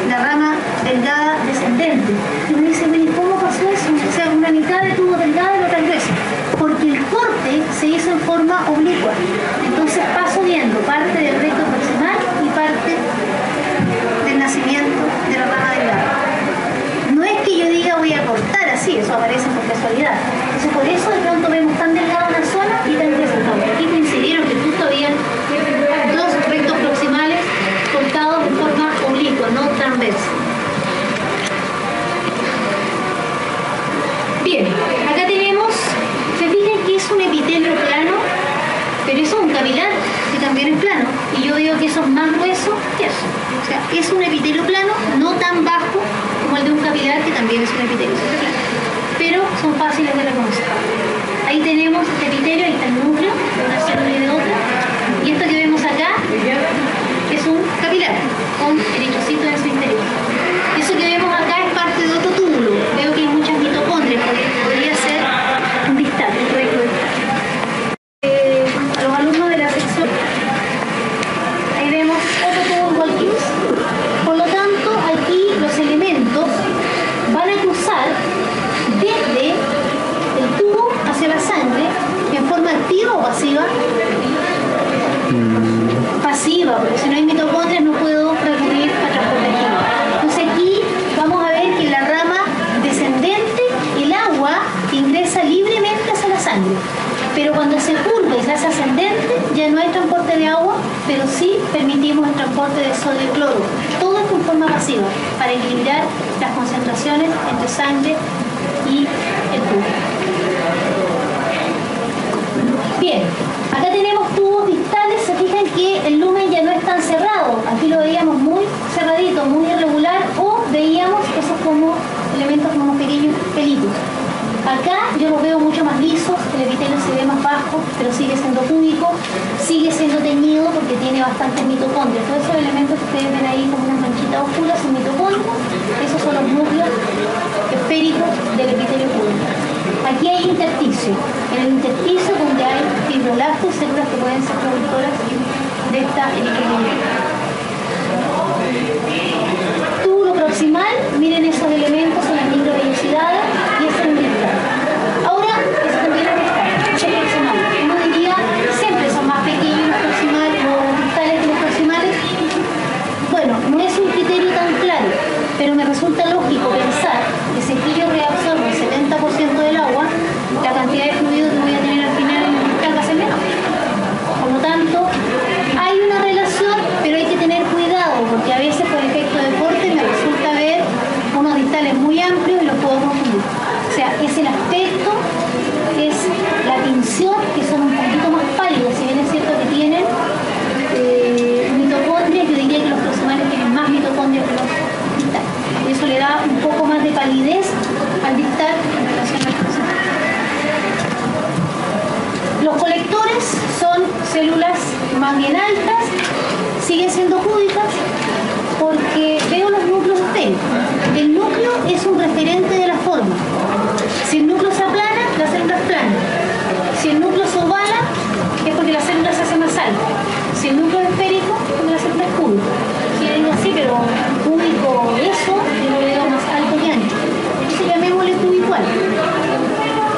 la rama delgada descendente. Y uno dice, ¿cómo pasó eso? O sea, una mitad de tubo delgada y la otra gruesa. Porque el corte se hizo en forma oblicua. Entonces paso viendo parte del recto proximal y parte del nacimiento de la rama delgada. No es que yo diga voy a cortar así, eso aparece por casualidad. Entonces por eso de pronto vemos tan delgada una zona y tan gruesa otra. Aquí coincidieron que justo habían dos rectos proximales cortados de forma oblicua, no transversa. Bien, acá tenemos, se fijan que es un epitelio plano, pero eso es un capilar que también es plano, y yo veo que eso es más grueso que eso. O sea, es un epitelio plano, no tan bajo como el de un capilar, que también es un epitelio plano, pero son fáciles de reconocer. Ahí tenemos este epitelio, ahí está el núcleo de una célula y de otra, y esto que vemos acá es un capilar con eritrocitos en su interior. Eso que vemos acá es parte de otro túbulo. Veo que hay muchas mitocondrias, podría ser un distal, un recto distal. A los alumnos de la sección, ahí vemos otro túbulo igual que ese. Por lo tanto, aquí los elementos van a cruzar desde el tubo hacia la sangre en forma activa o pasiva, transporte de agua, pero sí permitimos el transporte de sodio y cloro. Todo esto en forma pasiva, para equilibrar las concentraciones entre sangre y el tubo. Bien, acá tenemos tubos distales. Se fijan que el lumen ya no es tan cerrado. Aquí lo veíamos muy cerradito, muy irregular, o veíamos esos como elementos como pequeños pelitos. Acá yo los veo mucho más lisos, el epitelio se ve más bajo, pero sigue siendo cúbico, sigue siendo teñido porque tiene bastantes mitocondrias. Todos esos elementos que ustedes ven ahí como unas manchitas oscuras son mitocondrias, esos son los núcleos esféricos del epitelio cúbico. Aquí hay intersticio, en el intersticio donde hay fibroblastos, células que pueden ser productoras de esta eritropoyetina. Túbulo proximal, miren esos elementos, son las microvellosidades y ese es un distal. Ahora, eso también es distal, es proximal. Uno diría, siempre son más pequeños los proximales, los distales que los proximales. Bueno, no es un criterio tan claro, pero me resulta lógico pensar que si aquí yo reabsorbo el 70% del agua, la cantidad de fluido que voy a tener al final en el distal va a ser menor. Por lo tanto, hay una relación, pero hay que tener cuidado, porque a veces por efecto de corte me resulta ver unos distales muy amplios y los puedo confundir. O sea, es el aspecto, es la tinción, que son un poquito más pálidos, si bien es cierto que tienen mitocondrias. Yo diría que los proximales tienen más mitocondrias que los distales. Y eso le da un poco más de palidez al distal en relación al proximal. Los colectores son células más bien altas, siguen siendo cúbicas, porque veo los núcleos esféricos. El núcleo es un referente de la forma. Si el núcleo se aplana, la célula es plana. Si el núcleo se ovala, es porque la célula se hace más alta. Si el núcleo es esférico, es porque la célula es cúbica. Quieren así, pero cúbico eso, yo lo veo más alto que ancho. Entonces llamémosle cubicual.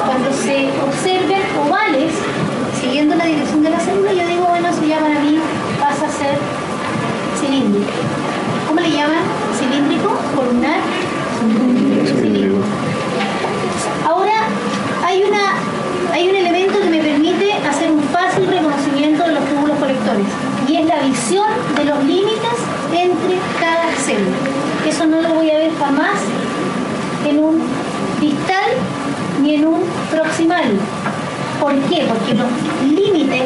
Cuando se observen ovales, siguiendo la dirección de la célula, yo digo, bueno, eso ya para mí pasa a ser cilíndrico. ¿Cómo le llaman? ¿Cilíndrico? ¿Columnar? Cilíndrico. Ahora, hay un elemento que me permite hacer un fácil reconocimiento de los túbulos colectores, y es la visión de los límites entre cada célula. Eso no lo voy a ver jamás en un distal ni en un proximal. ¿Por qué? Porque los límites,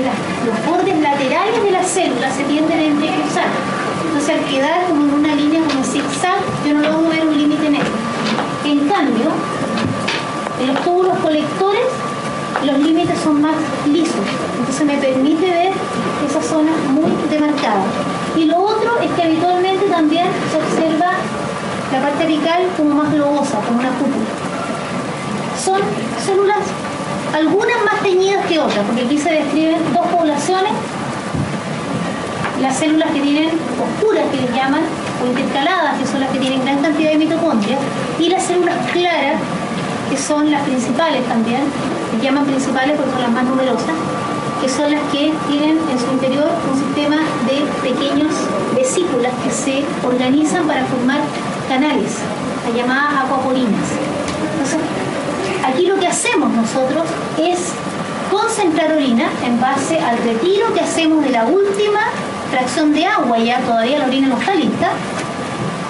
los bordes laterales de las células se tienden a entrecruzar. Entonces, al quedar como en una línea como en zigzag, yo no logro ver un límite neto. En cambio, en los túbulos colectores, los límites son más lisos. Entonces, me permite ver esas zonas muy demarcadas. Y lo otro es que habitualmente también se observa la parte apical como más globosa, como una cúpula. Son células, algunas más teñidas que otras, porque aquí se describen dos poblaciones: las células que tienen oscuras, que les llaman, o intercaladas, que son las que tienen gran cantidad de mitocondrias, y las células claras, que son las principales también, les llaman principales porque son las más numerosas, que son las que tienen en su interior un sistema de pequeñas vesículas que se organizan para formar canales, las llamadas acuaporinas. Entonces, aquí lo que hacemos nosotros es concentrar orina en base al retiro que hacemos de la última fracción de agua, ya todavía la orina no está lista,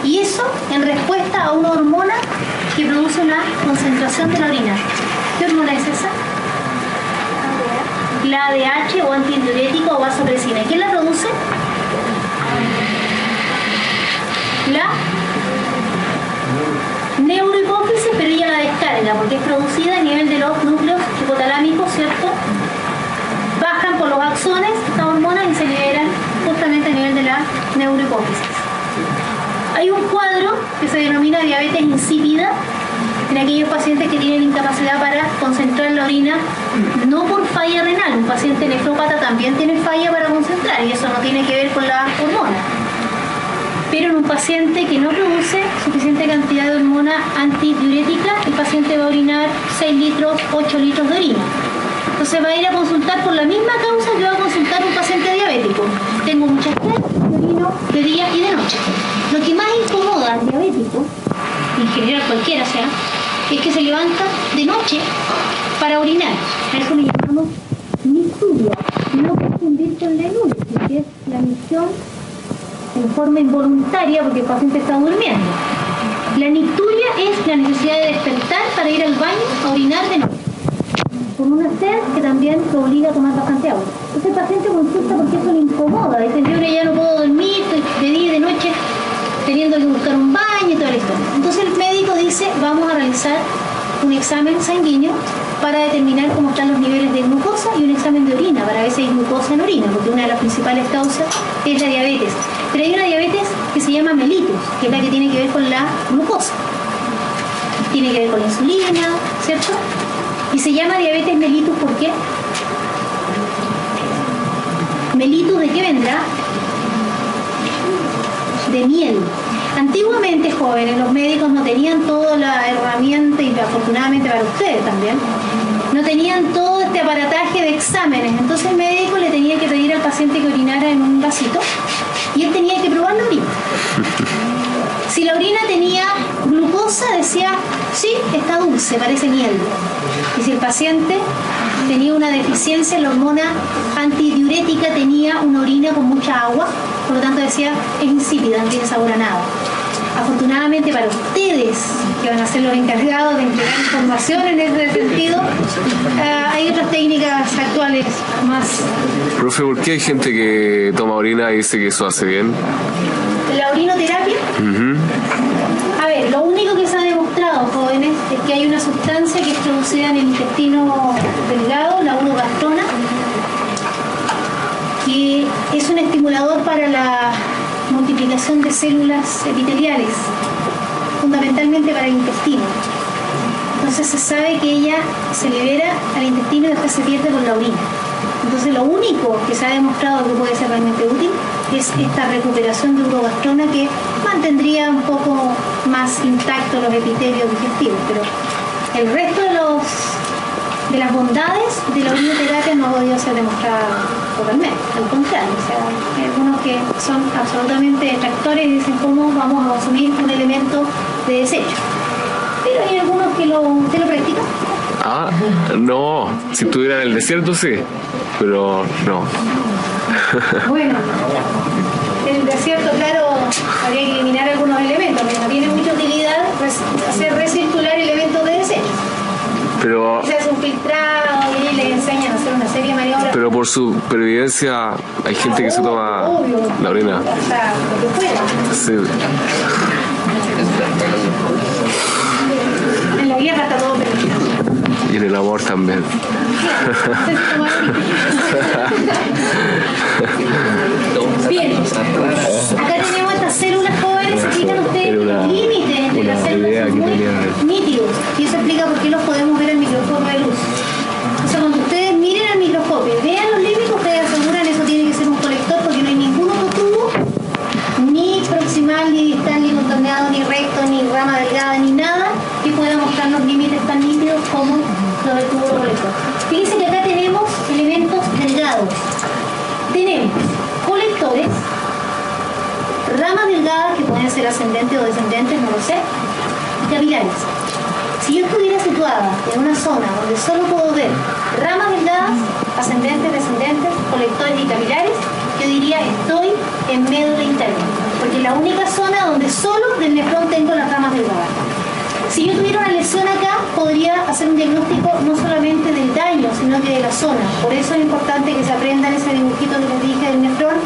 y eso en respuesta a una hormona que produce una concentración de la orina. ¿Qué hormona es esa? La ADH, o antidiurética o vasopresina. ¿Quién la produce? La neurohipófisis, pero ella la descarga porque es producida a nivel de los núcleos hipotalámicos, ¿cierto? Bajan por los axones estas hormonas y se liberan justamente a nivel de la neurohipófisis. Hay un cuadro que se denomina diabetes insípida en aquellos pacientes que tienen incapacidad para concentrar la orina, no por falla renal. Un paciente nefrópata también tiene falla para concentrar y eso no tiene que ver con la hormona. Pero en un paciente que no produce suficiente cantidad de hormona antidiurética, el paciente va a orinar 6 litros, 8 litros de orina. Entonces va a ir a consultar por la misma causa que va a consultar un paciente diabético. Tengo muchas sed, orino de día y de noche. Lo que más incomoda al diabético, en general cualquiera sea, es que se levanta de noche para orinar. A eso le llamamos micturia. No confundir con la enuresis, que es la emisión en forma involuntaria porque el paciente está durmiendo. La nicturia es la necesidad de despertar para ir al baño a orinar de noche, con una sed que también lo obliga a tomar bastante agua. Entonces el paciente consulta porque eso le incomoda, dice, yo ya no puedo dormir, estoy de día y de noche teniendo que buscar un baño y toda la historia. Entonces el médico dice, vamos a realizar un examen sanguíneo para determinar cómo están los niveles de glucosa y un examen de orina para ver si hay glucosa en orina, porque una de las principales causas es la diabetes. Pero hay una diabetes que se llama mellitus, que es la que tiene que ver con la glucosa. Tiene que ver con la insulina, ¿cierto? Y se llama diabetes mellitus, ¿por qué? Mellitus, ¿de qué vendrá? De miel. Antiguamente, jóvenes, los médicos no tenían toda la herramienta, y afortunadamente para ustedes también, no tenían todo este aparataje de exámenes. Entonces el médico le tenía que pedir al paciente que orinara en un vasito y él tenía que probar la orina. Si la orina tenía glucosa, decía, sí, está dulce, parece miel. Y si el paciente tenía una deficiencia en la hormona antidiurética, tenía una orina con mucha agua, por lo tanto decía, es insípida, no tiene sabor a nada. Afortunadamente para ustedes, que van a ser los encargados de entregar información en ese sentido, hay otras técnicas actuales más. Profe, ¿por qué hay gente que toma orina y dice que eso hace bien? ¿La orinoterapia? A ver, lo único que se ha demostrado, jóvenes, es que hay una sustancia que es producida en el intestino delgado, la urogastrona, que es un estimulador para la multiplicación de células epiteliales, fundamentalmente para el intestino. Entonces se sabe que ella se libera al intestino y después se pierde con la orina. Entonces lo único que se ha demostrado que puede ser realmente útil es esta recuperación de urogastrona que mantendría un poco más intactos los epitelios digestivos, pero el resto de las bondades de la orinoterapia no ha podido ser demostrada totalmente, al contrario, o sea, hay algunos que son absolutamente detractores y dicen cómo vamos a asumir un elemento de desecho, pero hay algunos que lo practican. Ah, no, si estuviera en el desierto sí, pero no. Bueno, en el desierto, claro, habría que eliminar algunos elementos, pero no tiene mucha utilidad hacer recircular elementos de desecho. Pero Se hace un filtrado y le enseñan a hacer una serie de maniobras. Pero por supervivencia hay gente que se toma la orina. Hasta lo que pueda. Sí. En la guerra está todo permitido. Y en el amor también. Bien, acá tenemos estas células jóvenes, se fijan ustedes los límites entre las células muy nítidos, y eso explica por qué los podemos ver en microscopio de luz. O sea, cuando ustedes miren al microscopio y vean los límites, ustedes aseguran eso tiene que ser un colector, porque no hay ningún otro tubo, ni proximal, ni distal, ni contorneado, ni recto, ni rama delgada, ni nada que pueda mostrar los límites tan nítidos como los del tubo colector. Fíjense que acá tenemos elementos delgados. Tenemos colectores, ramas delgadas que pueden ser ascendentes o descendentes, no lo sé, y capilares. Si yo estuviera situada en una zona donde solo puedo ver ramas delgadas, ascendentes, descendentes, colectores y capilares, yo diría estoy en médula interna, porque es la única zona donde solo del nefrón tengo las ramas delgadas. Si yo tuviera una lesión acá, podría hacer un diagnóstico no solamente del daño, sino que de la zona. Por eso es importante que se aprendan ese dibujito que les dije del nefrón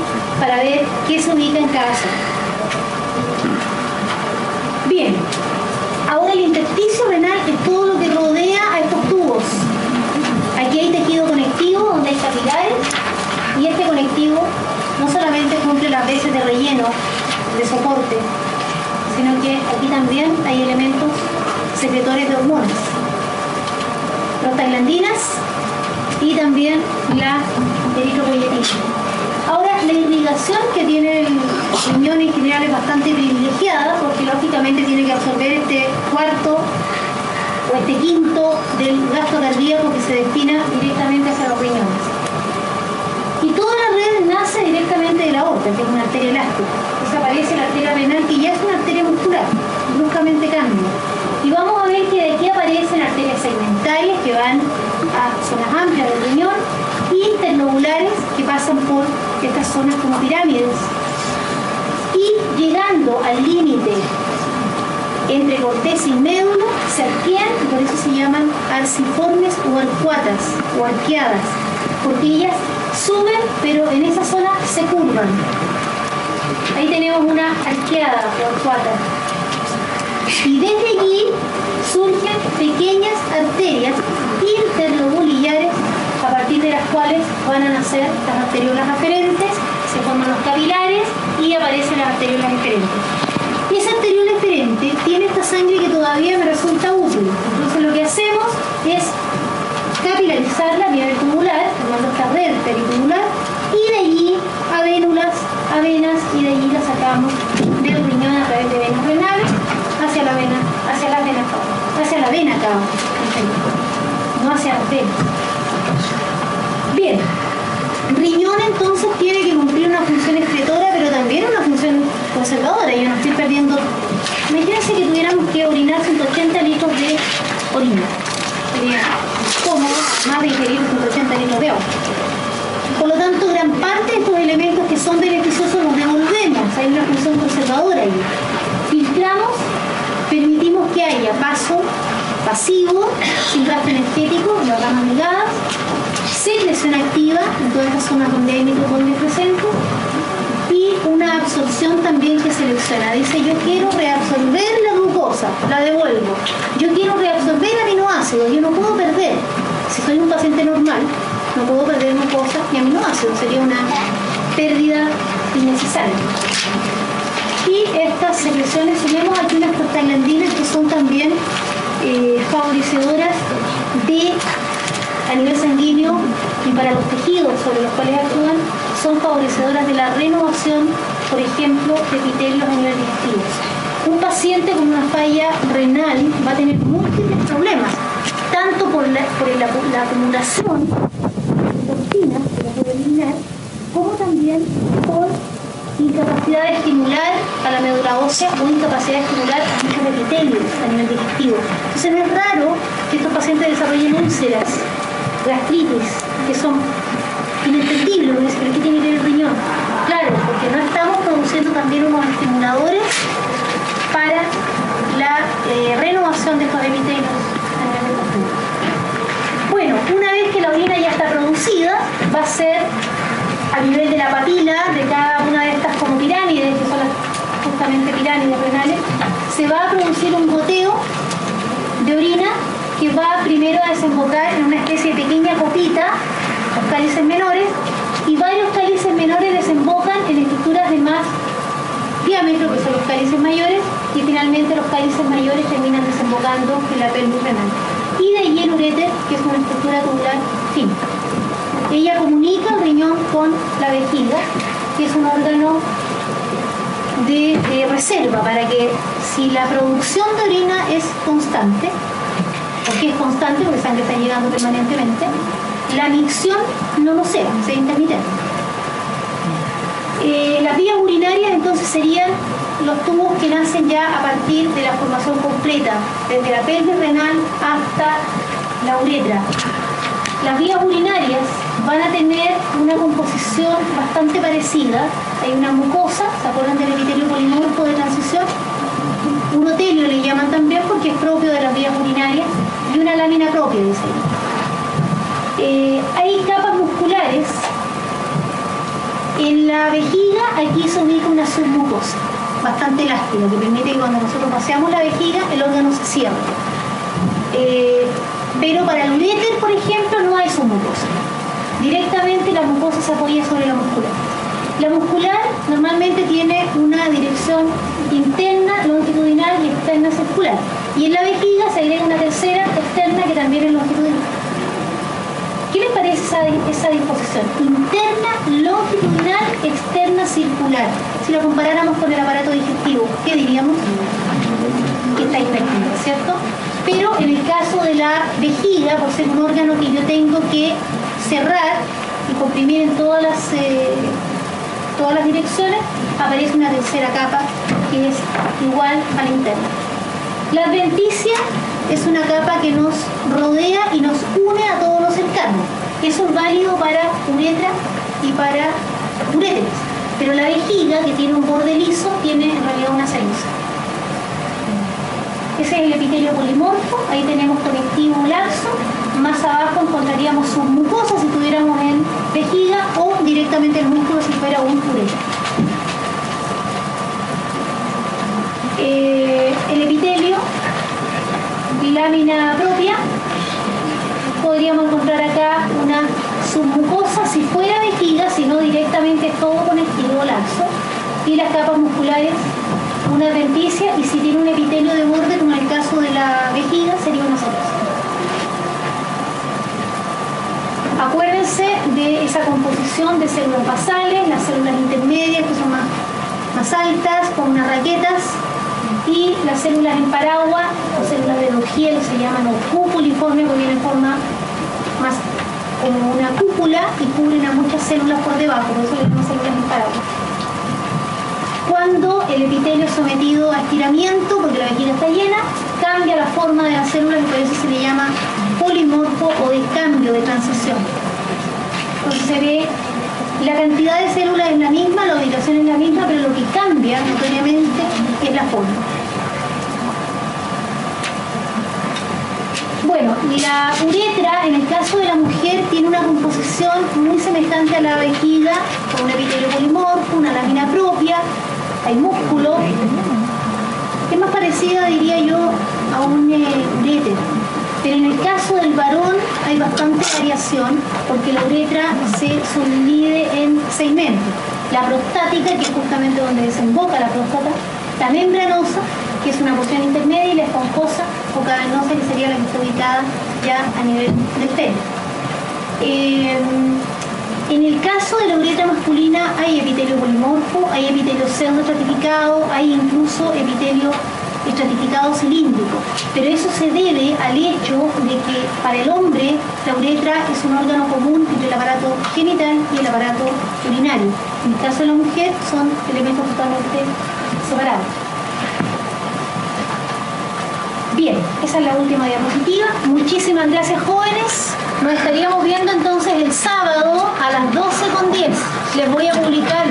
para ver qué se ubica en cada zona. Bien, ahora el intersticio renal es todo lo que rodea a estos tubos. Aquí hay tejido conectivo donde hay capilares y este conectivo no solamente cumple las veces de relleno, de soporte, sino que aquí también hay elementos secretores de hormonas, prostaglandinas y también la eritropoyetina. Ahora, la irrigación que tiene el riñón en general es bastante privilegiada porque lógicamente tiene que absorber este cuarto o este quinto del gasto cardíaco que se destina directamente hacia los riñones. Y toda la red nace directamente de la aorta, que es una arteria elástica. Entonces aparece la arteria renal, que ya es una arteria muscular, bruscamente cambia. Y vamos a ver que de aquí aparecen arterias segmentarias que van a zonas amplias del riñón y interlobulares que pasan por estas zonas como pirámides. Y llegando al límite entre corteza y médula, se arquean y por eso se llaman arciformes o arcuatas o arqueadas, porque ellas suben pero en esa zona se curvan. Ahí tenemos una arqueada o arcuata. Y desde allí surgen pequeñas arterias interlobulillares a partir de las cuales van a nacer las arteriolas aferentes, se forman los capilares y aparecen las arteriolas eferentes. Y esa arteriola eferente tiene esta sangre que todavía me resulta útil. Entonces lo que hacemos es capilarizarla a nivel tubular, formando esta red peritubular, y de allí a vénulas, a venas, y de allí la sacamos del riñón a través de venas renales hacia la vena cava, no hacia las venas. Bien, riñón entonces tiene que cumplir una función excretora, pero también una función conservadora. Yo no estoy perdiendo. Imagínense que tuviéramos que orinar 180 litros de orina. Sería cómodo, más de ingerir 180 litros de agua. Por lo tanto, gran parte de estos elementos que son beneficiosos los devolvemos. Hay una función conservadora ahí. Filtramos, permitimos que haya paso pasivo, sin rastro energético, las ramas ligadas, secreción activa en todas las zonas donde hay mitocondrias presentes y una absorción también que selecciona. Dice, yo quiero reabsorber la glucosa, la devuelvo. Yo quiero reabsorber aminoácidos, yo no puedo perder. Si soy un paciente normal, no puedo perder glucosa ni aminoácidos, sería una pérdida innecesaria. Y estas secreciones, tenemos aquí unas prostaglandinas que son también favorecedoras de, a nivel sanguíneo y para los tejidos sobre los cuales actúan, son favorecedoras de la renovación, por ejemplo, de epitelios a nivel digestivo. Un paciente con una falla renal va a tener múltiples problemas, tanto por la acumulación de toxinas de la vía biliar, como también por incapacidad de estimular a la médula ósea o incapacidad de estimular a muchos epitelios a nivel digestivo. Entonces no es raro que estos pacientes desarrollen úlceras, gastritis, que son inentendibles, pero ¿qué tiene que ver el riñón? Claro, porque no estamos produciendo también unos estimuladores para la renovación de estos epitelios a nivel digestivo. Bueno, una vez que la orina ya está producida, va a ser a nivel de la papila de cada una de estas como pirámides, que son justamente pirámides renales, se va a producir un goteo de orina que va primero a desembocar en una especie de pequeña copita, los cálices menores, y varios cálices menores desembocan en estructuras de más diámetro, que son los cálices mayores, y finalmente los cálices mayores terminan desembocando en la pelvis renal. Y de allí el uréter, que es una estructura tubular fina. Ella comunica el riñón con la vejiga, que es un órgano de reserva, para que si la producción de orina es constante, porque es constante porque la sangre está llegando permanentemente, la micción no lo sea intermitente. Las vías urinarias entonces serían los tubos que nacen ya a partir de la formación completa, desde la pelvis renal hasta la uretra. Las vías urinarias van a tener una composición bastante parecida. Hay una mucosa, ¿se acuerdan del epitelio polimorfo de transición? Urotelio le llaman también porque es propio de las vías urinarias, y una lámina propia, dice ahí. Hay capas musculares. En la vejiga aquí se ubica una submucosa bastante elástica que permite que cuando nosotros paseamos la vejiga el órgano se cierre. Pero para el uréter, por ejemplo, no hay submucosa. Directamente la mucosa se apoya sobre la muscular. La muscular normalmente tiene una dirección interna, longitudinal y externa circular. Y en la vejiga se agrega una tercera externa que también es longitudinal. ¿Qué les parece esa disposición? Interna, longitudinal, externa, circular. Si lo comparáramos con el aparato digestivo, ¿qué diríamos? Que está hiperactivo, ¿cierto? Pero en el caso de la vejiga, por ser un órgano que yo tengo que cerrar y comprimir en todas las direcciones, aparece una tercera capa que es igual a la interna. La adventicia es una capa que nos rodea y nos une a todo lo cercano. Eso es válido para uretra y para uréteres. Pero la vejiga, que tiene un borde liso, tiene en realidad una ceniza. Ese es el epitelio polimorfo, ahí tenemos conectivo laxo, más abajo encontraríamos submucosa si tuviéramos en vejiga o directamente el músculo si fuera un uretra. El epitelio, lámina propia, podríamos encontrar acá una submucosa si fuera vejiga, si no directamente todo conectivo laxo, y las capas musculares, una adventicia, y si tiene un epitelio de borde, como en el caso de la vejiga, sería una ceniza. Acuérdense de esa composición de células basales, las células intermedias que son más altas, con unas raquetas, y las células en paraguas, o células de Dogiel, se llaman, o cupuliforme, porque tienen forma más como una cúpula y cubren a muchas células por debajo, por eso le llamamos células en paraguas. Cuando el epitelio es sometido a estiramiento, porque la vejiga está llena, cambia la forma de las células y por eso se le llama polimorfo o de cambio, de transición. Entonces se ve, la cantidad de células es la misma, la ubicación es la misma, pero lo que cambia notoriamente es la forma. Bueno, la uretra, en el caso de la mujer, tiene una composición muy semejante a la vejiga, con un epitelio polimorfo, una lámina propia, hay músculo. Es más parecida, diría yo, a un uréter. Pero en el caso del varón hay bastante variación, porque la uretra se subdivide en segmentos. La prostática, que es justamente donde desemboca la próstata, la membranosa, que es una porción intermedia, y la esponjosa o cavernosa, que sería la que está ubicada ya a nivel del pene. En el caso de la uretra masculina hay epitelio polimorfo, hay epitelio pseudoestratificado, hay incluso epitelio estratificado cilíndrico, pero eso se debe al hecho de que para el hombre la uretra es un órgano común entre el aparato genital y el aparato urinario. En el caso de la mujer son elementos totalmente separados. Bien, esa es la última diapositiva. Muchísimas gracias, jóvenes. Nos estaríamos viendo entonces el sábado a las 12:10. Les voy a publicar